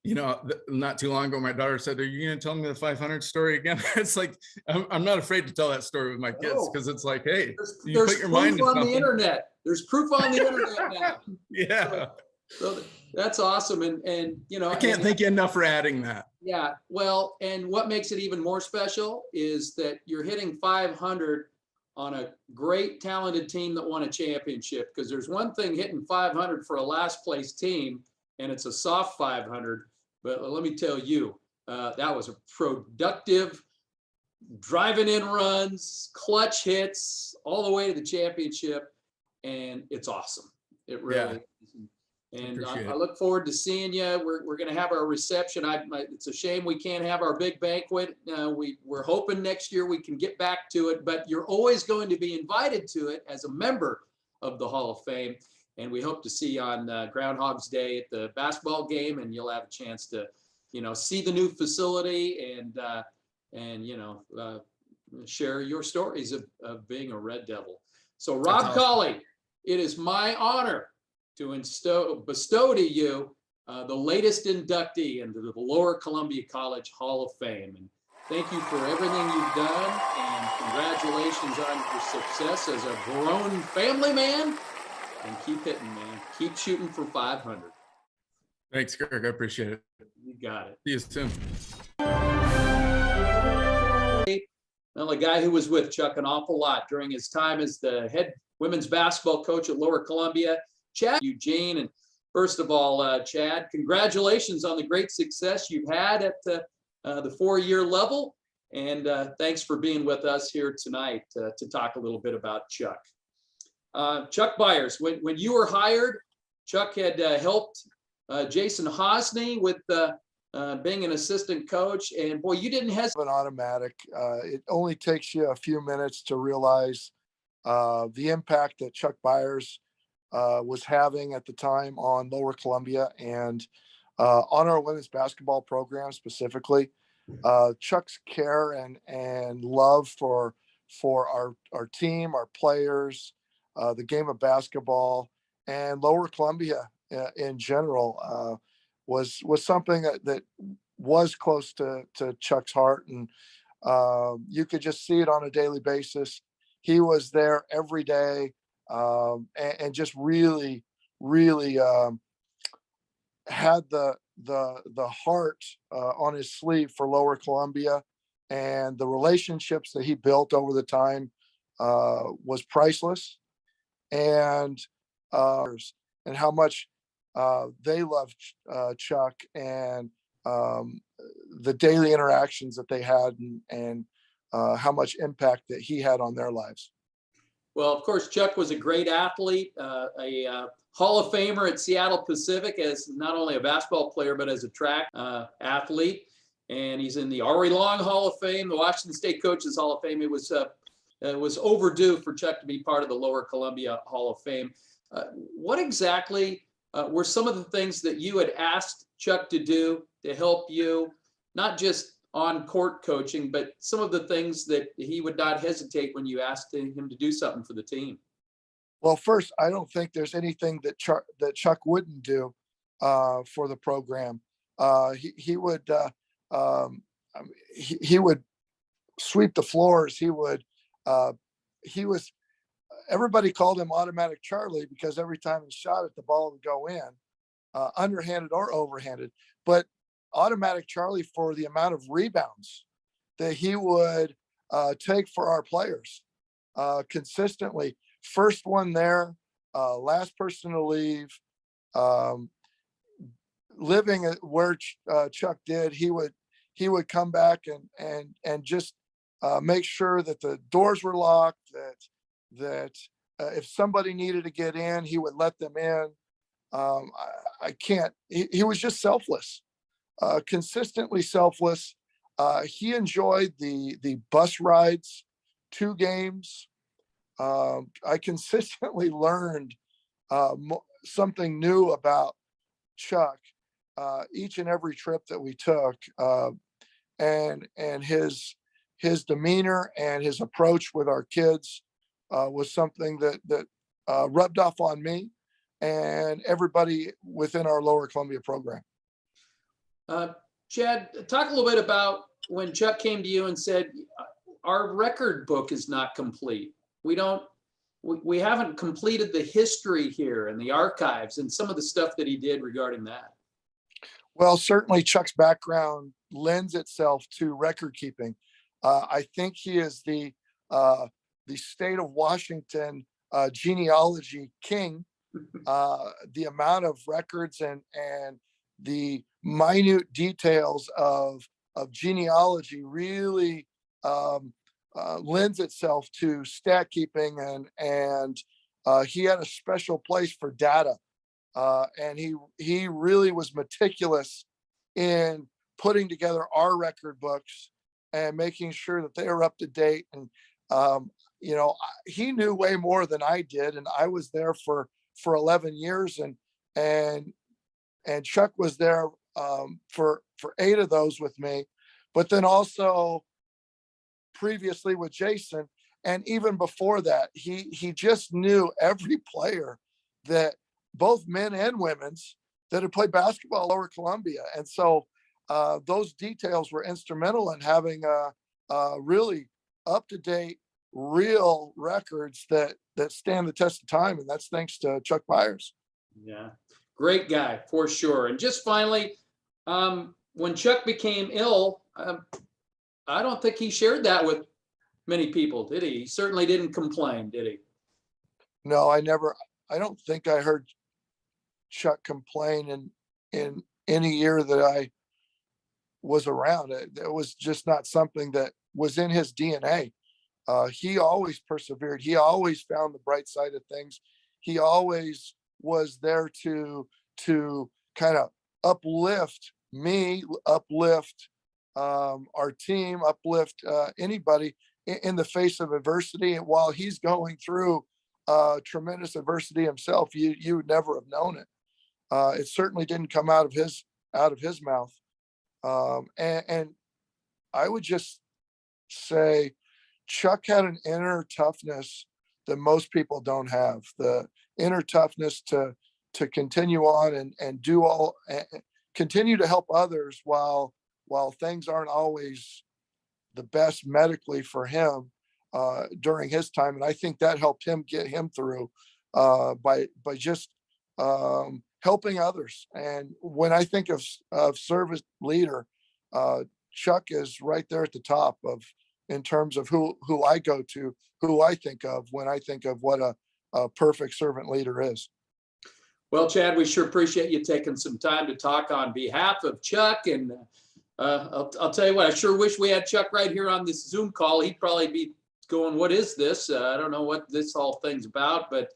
not too long ago, my daughter said, are you going to tell me the 500 story again? It's like, I'm not afraid to tell that story with my kids, because it's like, hey, you put your mind on the internet. There's proof on the internet now. Yeah. So that's awesome. And I can't thank you enough for adding that. Yeah. Well, and what makes it even more special is that you're hitting 500 on a great talented team that won a championship, because there's one thing hitting 500 for a last place team, and it's a soft 500. But let me tell you, that was a productive driving in runs, clutch hits, all the way to the championship. And it's awesome. It really is. And I look forward to seeing you. We're going to have our reception. It's a shame we can't have our big banquet. We're hoping next year we can get back to it, but you're always going to be invited to it as a member of the Hall of Fame. And we hope to see you on Groundhog's Day at the basketball game, and you'll have a chance to, see the new facility and share your stories of being a Red Devil. So Rob Colley, it is my honor to bestow to you the latest inductee into the Lower Columbia College Hall of Fame. And thank you for everything you've done, and congratulations on your success as a grown family man. And keep hitting, man. Keep shooting for 500. Thanks, Greg. I appreciate it. You got it. See you soon. Well, a guy who was with Chuck an awful lot during his time as the head women's basketball coach at Lower Columbia, Chad Eugene. And first of all, Chad, congratulations on the great success you've had at the 4-year level. And thanks for being with us here tonight to talk a little bit about Chuck. Chuck Byers, when you were hired, Chuck had helped Jason Hosney with being an assistant coach, and boy, you didn't hesitate. An automatic. It only takes you a few minutes to realize the impact that Chuck Byers was having at the time on Lower Columbia and on our women's basketball program specifically. Chuck's care and love for our team, our players, the game of basketball, and Lower Columbia in general was something that was close to Chuck's heart, and you could just see it on a daily basis. He was there every day, and just really had the heart on his sleeve for Lower Columbia, and the relationships that he built over the time was priceless, and how much they loved Chuck, and the daily interactions that they had, and how much impact that he had on their lives. Well, of course, Chuck was a great athlete, a Hall of Famer at Seattle Pacific as not only a basketball player, but as a track athlete. And he's in the Ari Long Hall of Fame, the Washington State Coaches Hall of Fame. It was overdue for Chuck to be part of the Lower Columbia Hall of Fame. What exactly were some of the things that you had asked Chuck to do to help you, not just on court coaching, but some of the things that he would not hesitate when you asked him to do something for the team? Well, first, I don't think there's anything that Chuck wouldn't do for the program. He would sweep the floors. He was. Everybody called him Automatic Charlie because every time he shot it, the ball would go in, underhanded or overhanded. But Automatic Charlie for the amount of rebounds that he would take for our players consistently. First one there, last person to leave. Living where Chuck did, he would come back and just make sure that the doors were locked, that if somebody needed to get in, he would let them in. He was just selfless, consistently selfless. He enjoyed the bus rides to games. I consistently learned something new about Chuck each and every trip that we took, and his demeanor and his approach with our kids was something that rubbed off on me and everybody within our Lower Columbia program. Chad, talk a little bit about when Chuck came to you and said, our record book is not complete. We haven't completed the history here and the archives and some of the stuff that he did regarding that. Well, certainly Chuck's background lends itself to record keeping. I think he is the state of Washington genealogy king. The amount of records and the minute details of genealogy really lends itself to stat keeping, and he had a special place for data, and he really was meticulous in putting together our record books and making sure that they were up to date. And he knew way more than I did, and I was there for 11 years, and Chuck was there for 8 of those with me, but then also previously with Jason, and even before that, he just knew every player that both men and women's that had played basketball at Lower Columbia. And so those details were instrumental in having really up-to-date, real records that stand the test of time. And that's thanks to Chuck Byers. Yeah, great guy for sure. And just finally, when Chuck became ill, I don't think he shared that with many people, did he? He certainly didn't complain, did he? No, I don't think I heard Chuck complain in any year that I was around. It was just not something that was in his DNA. He always persevered. He always found the bright side of things. He always was there to kind of uplift me, uplift our team, uplift anybody in the face of adversity. And while he's going through tremendous adversity himself, you would never have known it. It certainly didn't come out of his mouth. And I would just say Chuck had an inner toughness that most people don't have. The inner toughness to continue on and do all, continue to help others while things aren't always the best medically for him during his time. And I think that helped him get him through by just helping others. And when I think of service leader, Chuck is right there at the top in terms of who I go to, who I think of when I think of what a perfect servant leader is. Well, Chad, we sure appreciate you taking some time to talk on behalf of Chuck. And I'll tell you what, I sure wish we had Chuck right here on this Zoom call. He'd probably be going, what is this? I don't know what this whole thing's about, but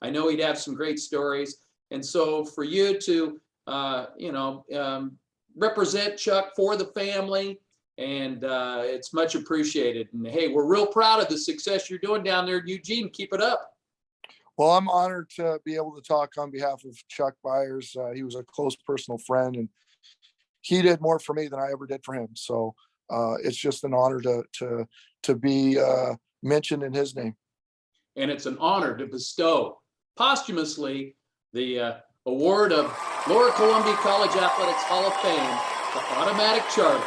I know he'd have some great stories. And so for you to, represent Chuck for the family, and it's much appreciated. And hey, we're real proud of the success you're doing down there in Eugene. Keep it up. Well, I'm honored to be able to talk on behalf of Chuck Byers. He was a close personal friend, and he did more for me than I ever did for him. So it's just an honor to be mentioned in his name. And it's an honor to bestow posthumously the award of Lower Columbia College Athletics Hall of Fame, the automatic charter,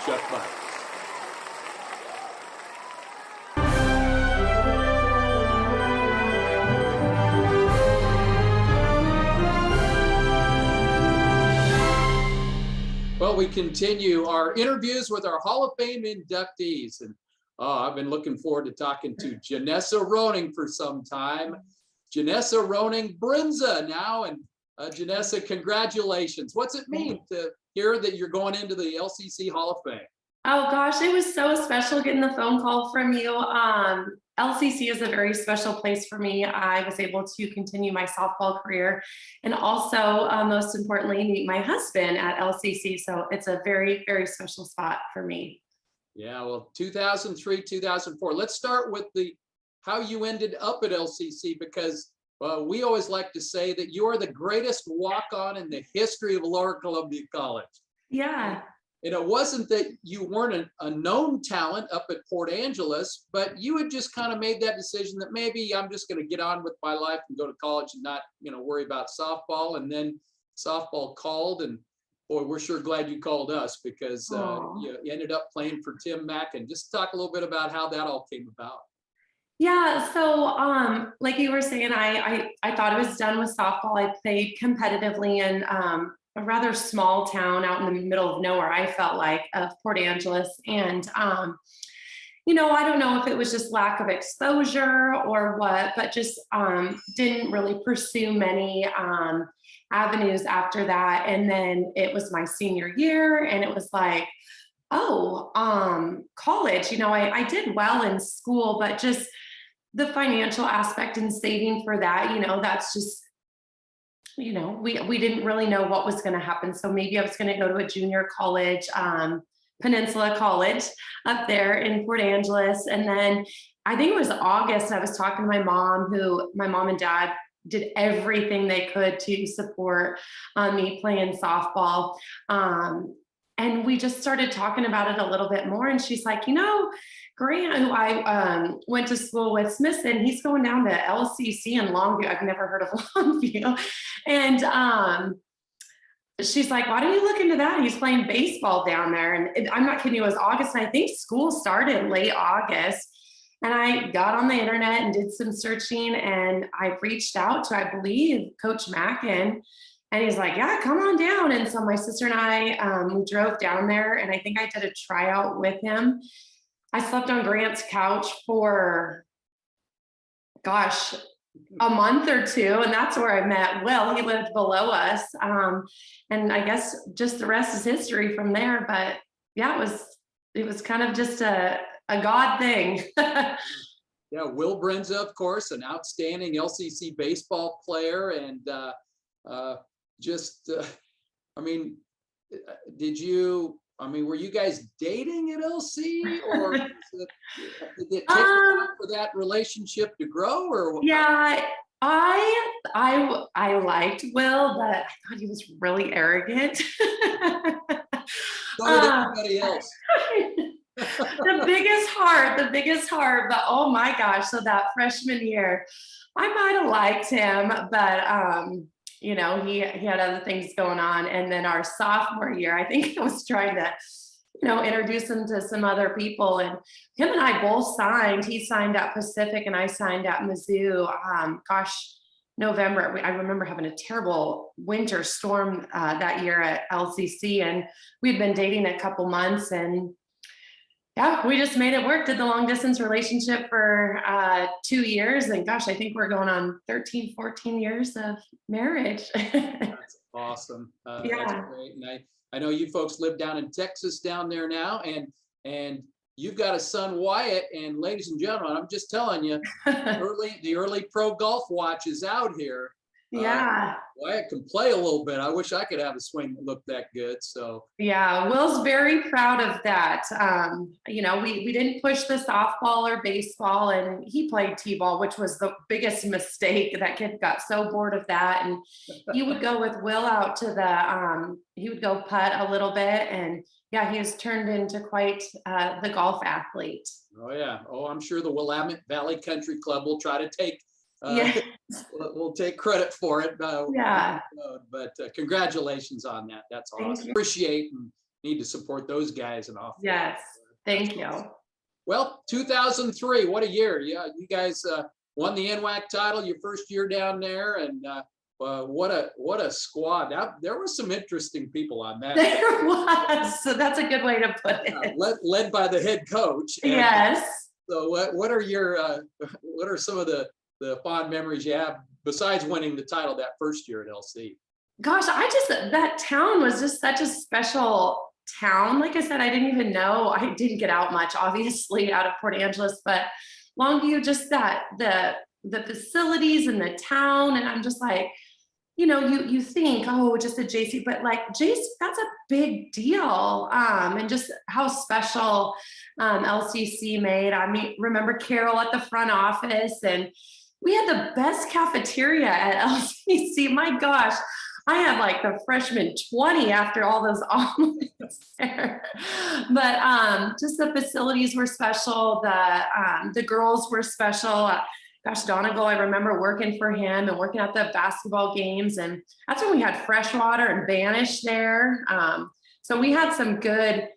Chuck Byers. Well, we continue our interviews with our Hall of Fame inductees. And I've been looking forward to talking to Janessa Roening for some time. Janessa Roening Brindza now. And Janessa, congratulations. What's it mean to hear that you're going into the LCC Hall of Fame? Oh gosh, it was so special getting the phone call from you. LCC is a very special place for me. I was able to continue my softball career and also, most importantly, meet my husband at LCC. So it's a very, very special spot for me. Yeah, well, 2003, 2004. Let's start with how you ended up at LCC, because we always like to say that you are the greatest walk-on in the history of Lower Columbia College. Yeah. And it wasn't that you weren't a known talent up at Port Angeles, but you had just kind of made that decision that maybe I'm just going to get on with my life and go to college and not, worry about softball. And then softball called, and boy, we're sure glad you called us, because you ended up playing for Tim Mack. And just talk a little bit about how that all came about. Yeah, so like you were saying, I thought I was done with softball. I played competitively in a rather small town out in the middle of nowhere, I felt like, of Port Angeles. And, I don't know if it was just lack of exposure or what, but just didn't really pursue many avenues after that. And then it was my senior year, and it was like, college, I did well in school, but just the financial aspect and saving for that, that's just, we didn't really know what was going to happen. So maybe I was going to go to a junior college, Peninsula College up there in Port Angeles. And then I think it was August, I was talking to my mom and dad did everything they could to support me playing softball. and we just started talking about it a little bit more. And she's like, you know, Grant, who I went to school with, Smithson, he's going down to LCC in Longview. I've never heard of Longview. And she's like, why don't you look into that? He's playing baseball down there. And I'm not kidding, it was August. And I think school started late August. And I got on the internet and did some searching, and I reached out to, I believe, Coach Mackin, and he's like, yeah, come on down. And so my sister and I we drove down there, and I think I did a tryout with him. I slept on Grant's couch for, gosh, a month or two, and that's where I met Will. He lived below us. And I guess just the rest is history from there. But yeah, it was kind of just a God thing. Yeah, Will Brindza, of course, an outstanding LCC baseball player, and I mean, were you guys dating at LC, or did it take time for that relationship to grow, or? Yeah, I liked Will, but I thought he was really arrogant. So did everybody else. the biggest heart, but oh my gosh. So that freshman year, I might've liked him, but you know, he had other things going on. And then our sophomore year, I think I was trying to, you know, introduce him to some other people, and him and I both signed. He signed at Pacific and I signed at Mizzou. November. I remember having a terrible winter storm that year at LCC, and we'd been dating a couple months, and yeah, we just made it work. Did the long distance relationship for 2 years. And gosh, I think we're going on 13, 14 years of marriage. That's awesome. Yeah. That's great. And I know you folks live down in Texas down there now, and you've got a son, Wyatt, and ladies and gentlemen, I'm just telling you, the early pro golf watch is out here. Yeah. Wyatt can play a little bit. I wish I could have a swing that looked that good. So yeah, Will's very proud of that. You know, we didn't push the softball or baseball, and he played t-ball, which was the biggest mistake. That kid got so bored of that, and he would go with Will out to he would go putt a little bit, and yeah, he has turned into quite the golf athlete. Oh yeah. Oh, I'm sure the Willamette Valley Country Club will try to take Yeah. we'll take credit for it. Yeah. But congratulations on that. That's Thank awesome. you. Appreciate and need to support those guys and off. Yes. Thank you. Well, 2003, what a year. Yeah, you guys won the NWAC title your first year down there, and what a squad. There were some interesting people on that. There was. So that's a good way to put it. Led by the head coach. And Yes. so what are some of the fond memories you have besides winning the title that first year at LC? Gosh, that town was just such a special town. Like I said, I didn't even know. I didn't get out much, obviously, out of Port Angeles, but Longview, just the facilities and the town. And I'm just like, you know, you think, oh, just a JC, but like JC, that's a big deal. And just how special LCC made. I mean, remember Carol at the front office, and we had the best cafeteria at LCC. My gosh, I had like the freshman 20 after all those omelets there. But just the facilities were special. The girls were special. Gosh, Donegal, I remember working for him and working at the basketball games. And that's when we had freshwater and Banish there. So we had some good,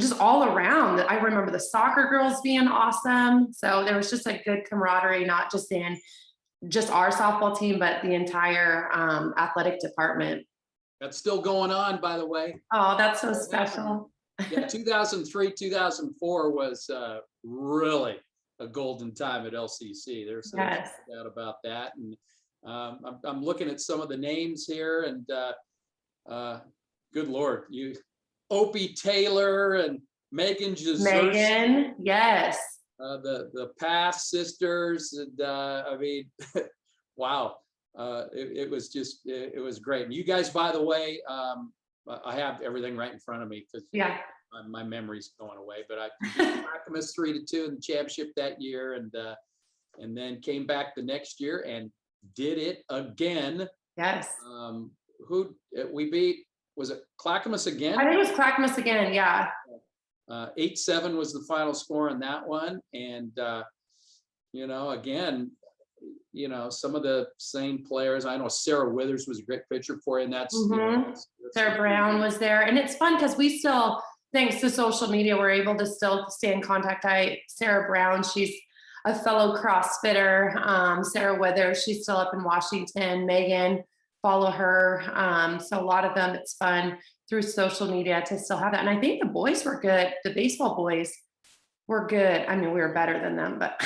just all around. I remember the soccer girls being awesome. So there was just a good camaraderie, not just in just our softball team, but the entire athletic department. That's still going on, by the way. Oh, that's so special. Yeah, 2003, 2004 was really a golden time at LCC. There's no doubt about that. And I'm looking at some of the names here, and good Lord, Opie Taylor and Megan Jazurski. Megan, yes. The Path sisters, and I mean, wow, it was great. And you guys, by the way, I have everything right in front of me because my memory's going away. But I beat Clackamas 3-2 in the championship that year, and then came back the next year and did it again. Yes. Who we beat? was it Clackamas again? I think it was Clackamas again. Yeah. 8-7 was the final score on that one. And, again, some of the same players. I know Sarah Withers was a great pitcher for you, and that's, that's Sarah Brown was there. And it's fun because we still, thanks to social media, we're able to still stay in contact. Sarah Brown, she's a fellow CrossFitter. Sarah Withers, she's still up in Washington. Megan, follow her. So a lot of them, it's fun through social media to still have that. And I think the boys were good. The baseball boys were good. I mean, we were better than them, but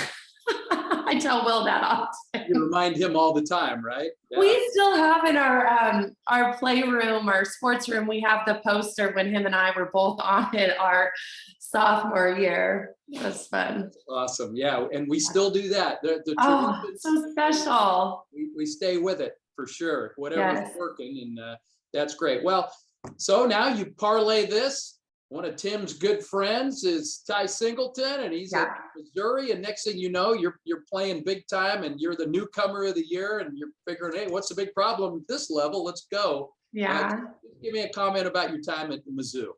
I tell Will that often. You remind him all the time, right? Yeah. We still have in our playroom, our sports room, we have the poster when him and I were both on it our sophomore year. It was fun. Awesome. Yeah. And we still do that. The It's so special. we stay with it for sure. Whatever's Yes. working. And that's great. Well, so now you parlay this. One of Tim's good friends is Ty Singleton, and he's at Missouri. And next thing you know, you're playing big time, and you're the newcomer of the year, and you're figuring, hey, what's the big problem at this level? Let's go. Yeah. Give me a comment about your time at Mizzou.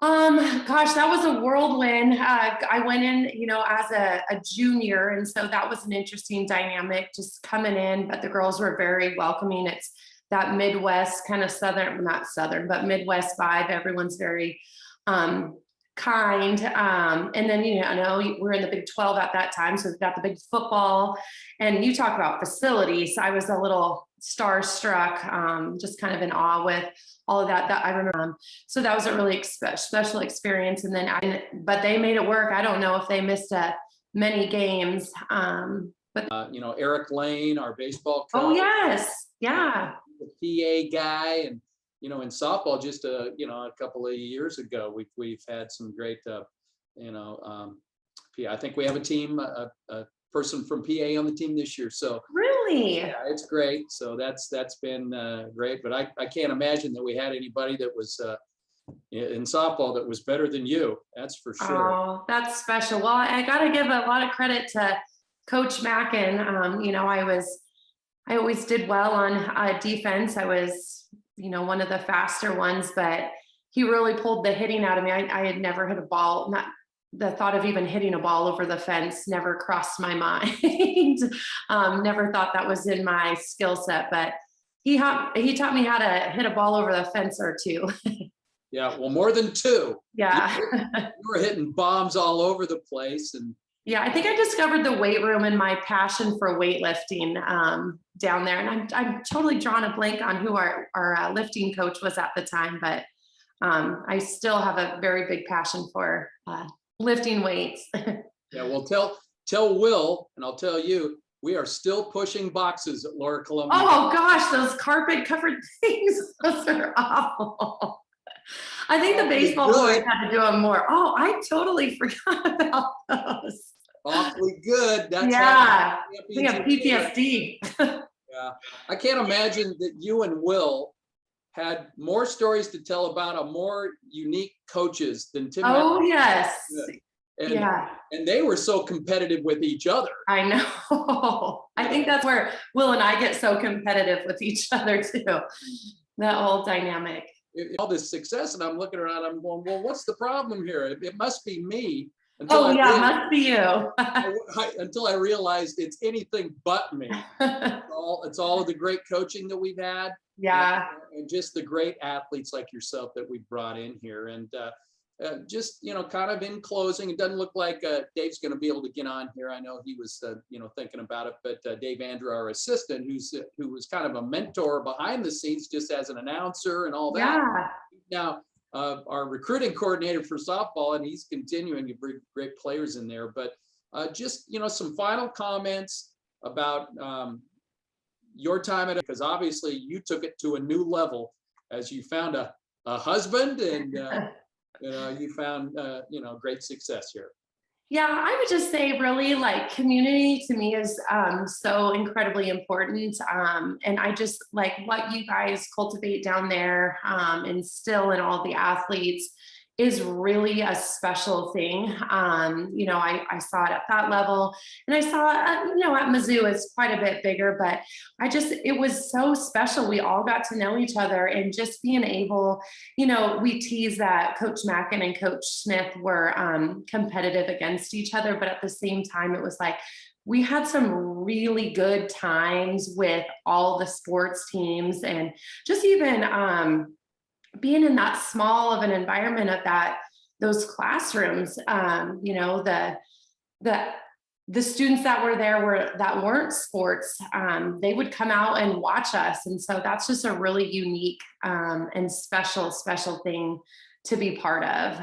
Gosh, that was a whirlwind. I went in, as a junior, and so that was an interesting dynamic just coming in, but the girls were very welcoming. It's that Midwest kind of not Southern, but Midwest vibe. Everyone's very kind. And then, we're in the Big-12 at that time. So we've got the big football, and you talk about facilities. I was a little starstruck, just kind of in awe with all of that I remember. So that was a really special experience. And then, but they made it work. I don't know if they missed many games. But Eric Lane, our baseball coach. Oh yes. Yeah. The PA guy, and in softball just a couple of years ago, we've had some great PA. I think we have a team, a person from PA on the team this year. So really, yeah, it's great. So that's been great. But I can't imagine that we had anybody that was in softball that was better than you. That's for sure. Oh, that's special. Well, I got to give a lot of credit to Coach Mackin. I always did well on defense. I was, one of the faster ones, but he really pulled the hitting out of me. I had never hit a ball. Not the thought of even hitting a ball over the fence never crossed my mind. Never thought that was in my skill set, but he taught me how to hit a ball over the fence or two. Yeah, well, more than two. Yeah. You were hitting bombs all over the place. And yeah, I think I discovered the weight room and my passion for weightlifting down there. And I'm totally drawn a blank on who our lifting coach was at the time, but I still have a very big passion for lifting weights. Yeah, well, tell Will, and I'll tell you, we are still pushing boxes at Lower Columbia. Oh gosh, those carpet covered things, those are awful. I think the baseball boys had to do them more. Oh, I totally forgot about those. Awfully good. That's yeah, we have PTSD. Yeah, I can't imagine that you and Will had more stories to tell about a more unique coaches than Tim. Oh yes. And, yeah. And they were so competitive with each other. I know. I think that's where Will and I get so competitive with each other too. That whole dynamic. All this success, and I'm looking around, I'm going, well, what's the problem here? It must be me. It must be you. Until I realized it's anything but me. It's all of the great coaching that we've had. Yeah. And just the great athletes like yourself that we brought in here. And just, kind of in closing, it doesn't look like Dave's going to be able to get on here. I know he was, thinking about it, but Dave Andrew, our assistant, who was kind of a mentor behind the scenes, just as an announcer and all that. Yeah. Now, our recruiting coordinator for softball, and he's continuing to bring great players in there. But just, some final comments about your time at it, because obviously you took it to a new level as you found a husband and you found great success here. Yeah, I would just say really like community to me is so incredibly important. And I just like what you guys cultivate down there, instill in all the athletes is really a special thing. You know, I saw it at that level, and I saw it, you know, at Mizzou is quite a bit bigger, but it was so special. We all got to know each other, and just being able, you know, we tease that Coach Mackin and Coach Smith were competitive against each other, but at the same time, it was like, we had some really good times with all the sports teams, and just even, being in that small of an environment of those classrooms, you know, the students that were there that weren't sports, they would come out and watch us. And so that's just a really unique and special thing to be part of.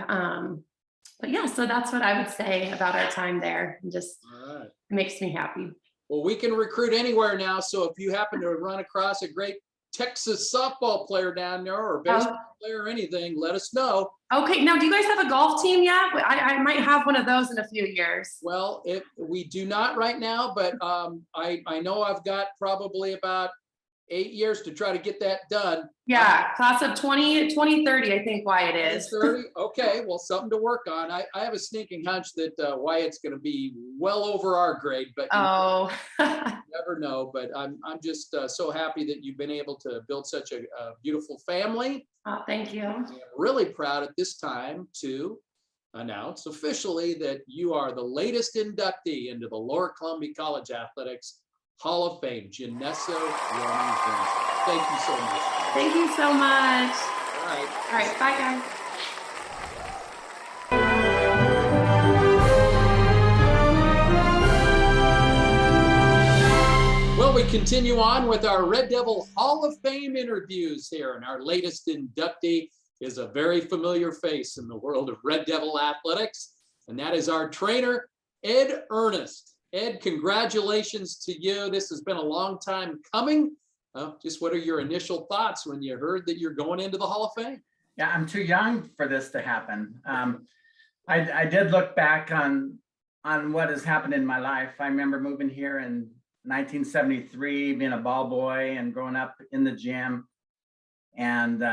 But yeah, so that's what I would say about our time there. And just All right. it makes me happy. Well, we can recruit anywhere now. So if you happen to run across a great Texas softball player down there, or baseball player or anything, let us know. Okay, now do you guys have a golf team yet? I might have one of those in a few years. Well, we do not right now, but I know I've got probably about 8 years to try to get that done. Yeah, class of 2030, I think Wyatt is. 30? Okay, well, something to work on. I have a sneaking hunch that Wyatt's going to be well over our grade, but Oh. you never know. But I'm just so happy that you've been able to build such a beautiful family. Oh, thank you. I'm really proud at this time to announce officially that you are the latest inductee into the Lower Columbia College Athletics Hall of Fame, Janessa Roening. Thank you so much. Thank you so much. All right. All right, bye guys. Well, we continue on with our Red Devil Hall of Fame interviews here, and our latest inductee is a very familiar face in the world of Red Devil athletics, and that is our trainer, Ed Earnest. Ed, congratulations to you. This has been a long time coming. Just what are your initial thoughts when you heard that you're going into the Hall of Fame? Yeah, I'm too young for this to happen. I did look back on what has happened in my life. I remember moving here in 1973, being a ball boy and growing up in the gym, and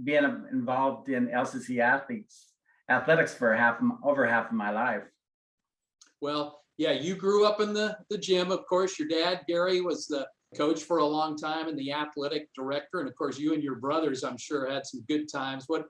being involved in LCC athletics for over half of my life. Well, yeah, you grew up in the gym. Of course, your dad, Gary, was the coach for a long time and the athletic director. And of course, you and your brothers, I'm sure, had some good times. What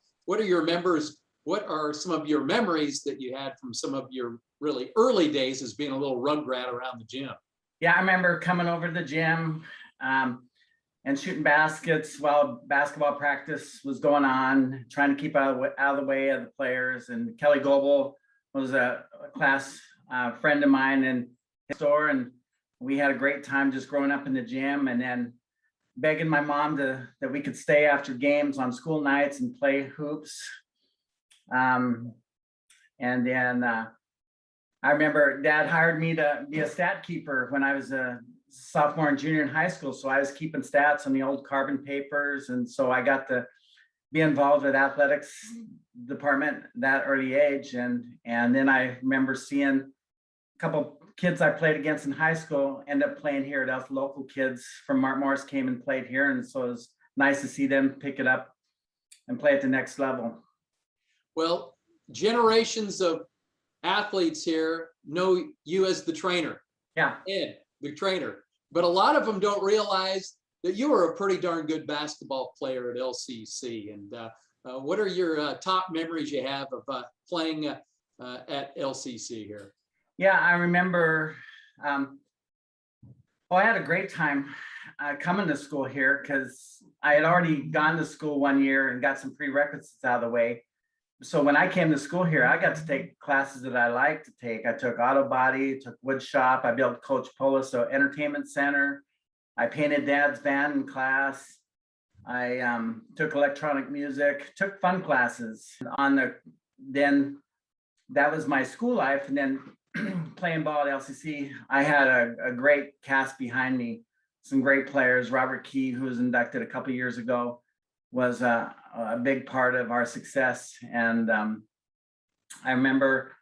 are some of your memories that you had from some of your really early days as being a little rugrat around the gym? Yeah, I remember coming over to the gym and shooting baskets while basketball practice was going on, trying to keep out of the way of the players. And Kelly Goebel was a class friend of mine in his store, and we had a great time just growing up in the gym, and then begging my mom that we could stay after games on school nights and play hoops. And then I remember Dad hired me to be a stat keeper when I was a sophomore and junior in high school. So I was keeping stats on the old carbon papers, and so I got to be involved with athletics department that early age. And then I remember seeing a couple kids I played against in high school end up playing here. That's local kids from Mark Morris came and played here, and so it was nice to see them pick it up and play at the next level. Well, generations of athletes here know you as the trainer. Yeah. Ed, the trainer. But a lot of them don't realize that you were a pretty darn good basketball player at LCC. And what are your top memories you have of playing at LCC here? Yeah, I remember, I had a great time coming to school here because I had already gone to school one year and got some prerequisites out of the way. So when I came to school here, I got to take classes that I like to take. I took auto body, took wood shop, I built Coach Polis, so entertainment center. I painted Dad's van in class. I took electronic music, took fun classes. Then that was my school life. And then playing ball at LCC, I had a great cast behind me, some great players. Robert Key, who was inducted a couple of years ago, was a big part of our success. And I remember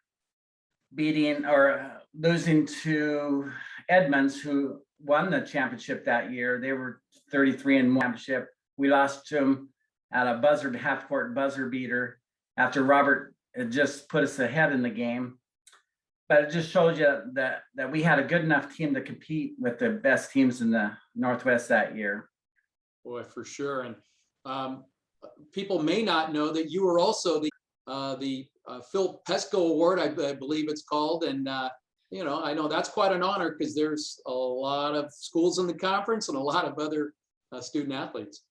losing to Edmonds, who won the championship that year. They were 33 and championship. We lost to them at a half-court buzzer beater. after Robert had just put us ahead in the game. But it just shows you that we had a good enough team to compete with the best teams in the Northwest that year. Boy, for sure. And people may not know that you were also the Phil Pesco Award, I believe it's called. And, you know, I know that's quite an honor because there's a lot of schools in the conference and a lot of other student athletes.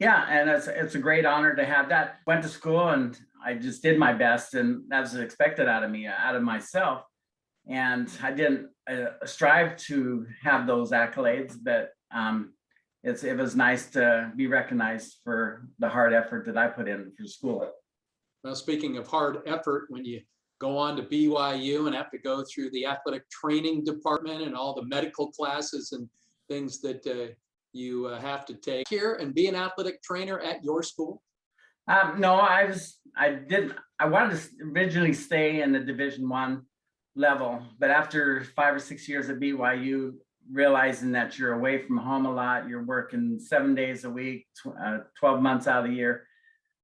Yeah, and it's a great honor to have that. Went to school and I just did my best, and that was expected out of me, out of myself. And I didn't strive to have those accolades, but it was nice to be recognized for the hard effort that I put in for school. Well, speaking of hard effort, when you go on to BYU and have to go through the athletic training department and all the medical classes and things that you have to take here and be an athletic trainer at your school? No, I wanted to originally stay in the Division I level, but after 5 or 6 years at BYU, realizing that you're away from home a lot, you're working 7 days a week, 12 months out of the year.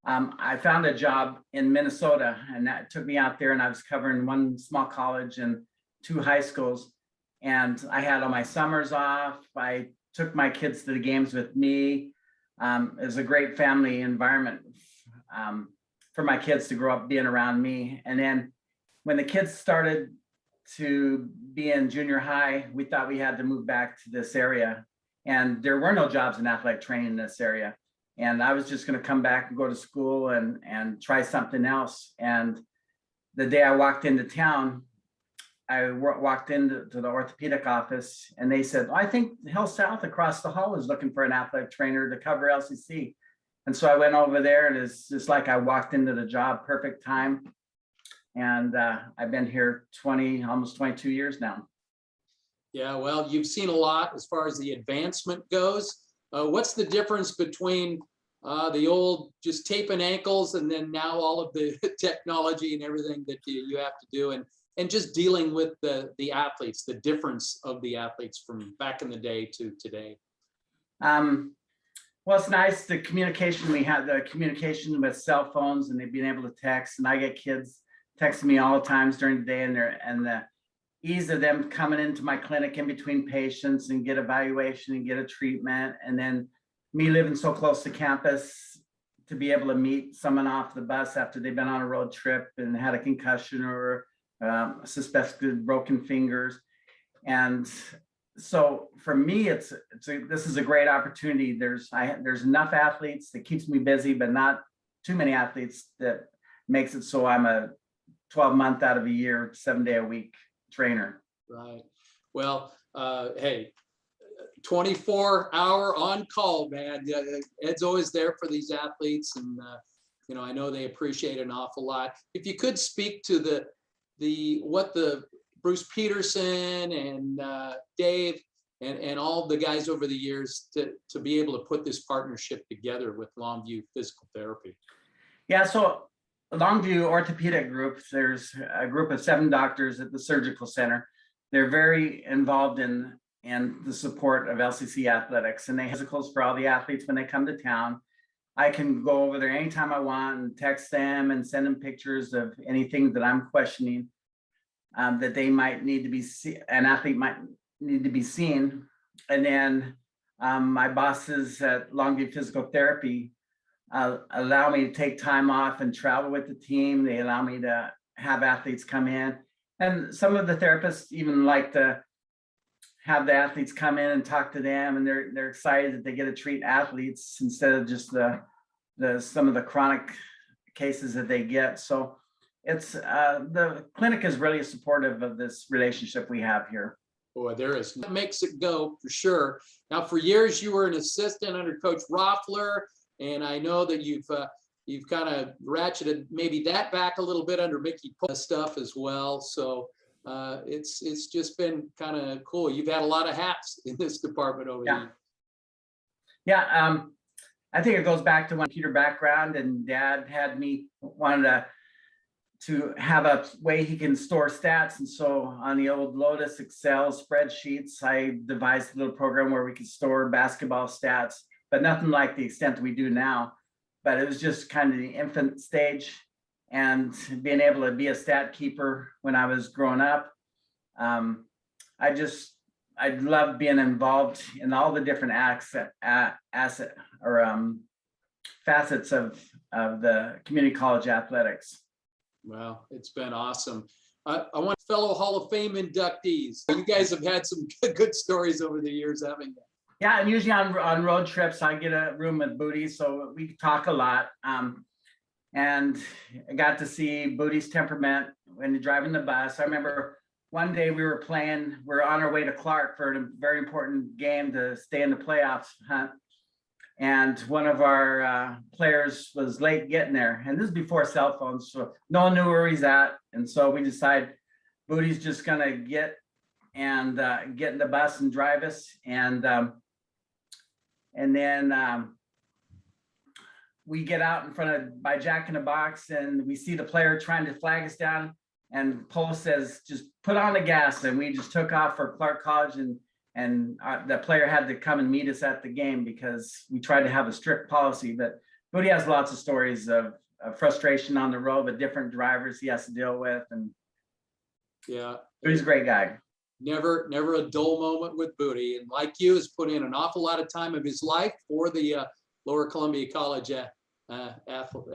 I found a job in Minnesota, and that took me out there, and I was covering one small college and 2 high schools. And I had all my summers off. I took my kids to the games with me. It was a great family environment for my kids to grow up being around me. And then when the kids started to be in junior high, we thought we had to move back to this area. And there were no jobs in athletic training in this area. And I was just going to come back and go to school and try something else. And the day I walked into town, I walked into the orthopedic office, and they said, I think Hill South across the hall is looking for an athletic trainer to cover LCC. And so I went over there, and it's just like I walked into the job, perfect time. And I've been here almost 22 years now. Yeah, well, you've seen a lot as far as the advancement goes. What's the difference between the old just taping ankles and then now all of the technology and everything that you have to do, and just dealing with the athletes, the difference of the athletes from back in the day to today? Well, it's nice the communication we had, the communication with cell phones, and they've been able to text. And I get kids texting me all the times during the day, and the ease of them coming into my clinic in between patients and get evaluation and get a treatment. And then me living so close to campus to be able to meet someone off the bus after they've been on a road trip and had a concussion or suspected broken fingers. And so for me, this is a great opportunity. There's enough athletes that keeps me busy, but not too many athletes that makes it so I'm a 12-month out of a year, 7-day-a-week trainer. Right. Well, hey, 24-hour on call, man. Ed's always there for these athletes, and you know, I know they appreciate it an awful lot. If you could speak to what the Bruce Peterson and Dave and all the guys over the years to be able to put this partnership together with Longview Physical Therapy. Yeah, so Longview Orthopedic Group, there's a group of 7 doctors at the surgical center. They're very involved in the support of LCC athletics, and they have physicals for all the athletes when they come to town. I can go over there anytime I want and text them and send them pictures of anything that I'm questioning that they might need to be an athlete might need to be seen. And then my bosses at Longview Physical Therapy allow me to take time off and travel with the team. They allow me to have athletes come in, and some of the therapists even like to have the athletes come in and talk to them, and they're excited that they get to treat athletes instead of just some of the chronic cases that they get. So it's the clinic is really supportive of this relationship we have here. Boy, there is. That makes it go for sure. Now, for years, you were an assistant under Coach Roffler, and I know that you've kind of ratcheted maybe that back a little bit under Mickey stuff as well. So it's just been kind of cool. You've had a lot of hats in this department over the years. Yeah, I think it goes back to my computer background, and Dad had me wanted to have a way he can store stats. And so on the old Lotus Excel spreadsheets, I devised a little program where we could store basketball stats, but nothing like the extent that we do now. But it was just kind of the infant stage. and being able to be a stat keeper when I was growing up. I love being involved in all the different facets of the community college athletics. Well, it's been awesome. I want fellow Hall of Fame inductees. You guys have had some good stories over the years, haven't you? Yeah, and usually on road trips, I get a room with Booty, so we talk a lot. And I got to see Booty's temperament when driving the bus. I remember one day we were on our way to Clark for a very important game to stay in the playoffs hunt. And one of our players was late getting there. And this is before cell phones, so no one knew where he's at. And so we decided Booty's just gonna get in the bus and drive us. And then we get out in front by Jack in the Box, and we see the player trying to flag us down. And Polo says, just put on the gas. And we just took off for Clark College, and the player had to come and meet us at the game because we tried to have a strict policy. But Booty has lots of stories of frustration on the road with different drivers he has to deal with. And yeah, he's a great guy. Never a dull moment with Booty. And like you, has put in an awful lot of time of his life for the Lower Columbia College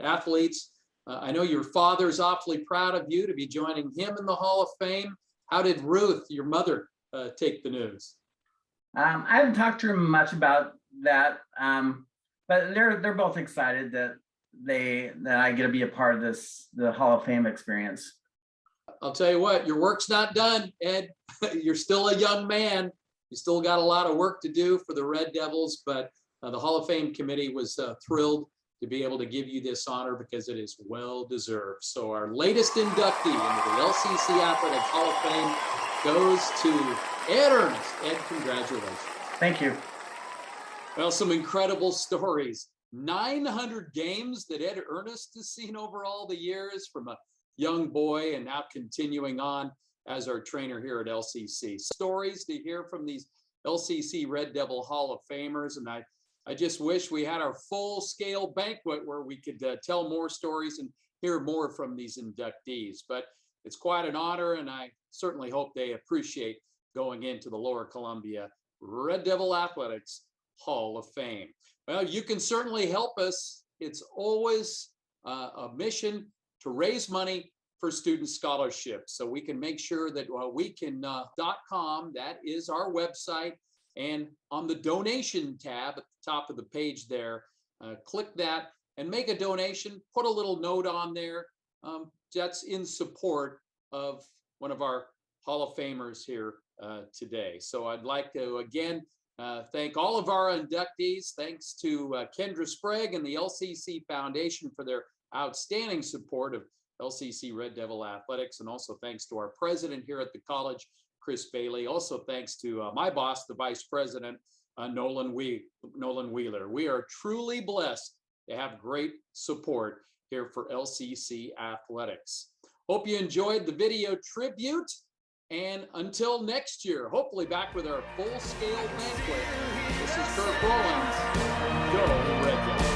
athletes. I know your father's awfully proud of you to be joining him in the Hall of Fame. How did Ruth, your mother, take the news? I haven't talked to her much about that, but they're both excited that I get to be a part of the Hall of Fame experience. I'll tell you what, your work's not done, Ed. You're still a young man. You still got a lot of work to do for the Red Devils, but the Hall of Fame committee was thrilled to be able to give you this honor because it is well deserved. So our latest inductee into the LCC Athletics Hall of Fame goes to Ed Earnest. Ed, congratulations. Thank you. Well, some incredible stories. 900 games that Ed Earnest has seen over all the years, from a young boy and now continuing on as our trainer here at LCC. Stories to hear from these LCC Red Devil Hall of Famers. And I just wish we had our full-scale banquet where we could tell more stories and hear more from these inductees. But it's quite an honor, and I certainly hope they appreciate going into the Lower Columbia Red Devil Athletics Hall of Fame. Well, you can certainly help us. It's always a mission to raise money for student scholarships, so we can make sure that we can .com, that is our website, and on the donation tab at the top of the page there, click that and make a donation. Put a little note on there that's in support of one of our Hall of Famers here today. So I'd like to again thank all of our inductees. Thanks to Kendra Sprague and the LCC Foundation for their outstanding support of LCC Red Devil Athletics, and also thanks to our president here at the college, Chris Bailey. Also thanks to my boss, the vice president, Nolan Wheeler. We are truly blessed to have great support here for LCC Athletics. Hope you enjoyed the video tribute, and until next year, hopefully back with our full-scale banquet. This is Kurt Rollins. Go Red Devils.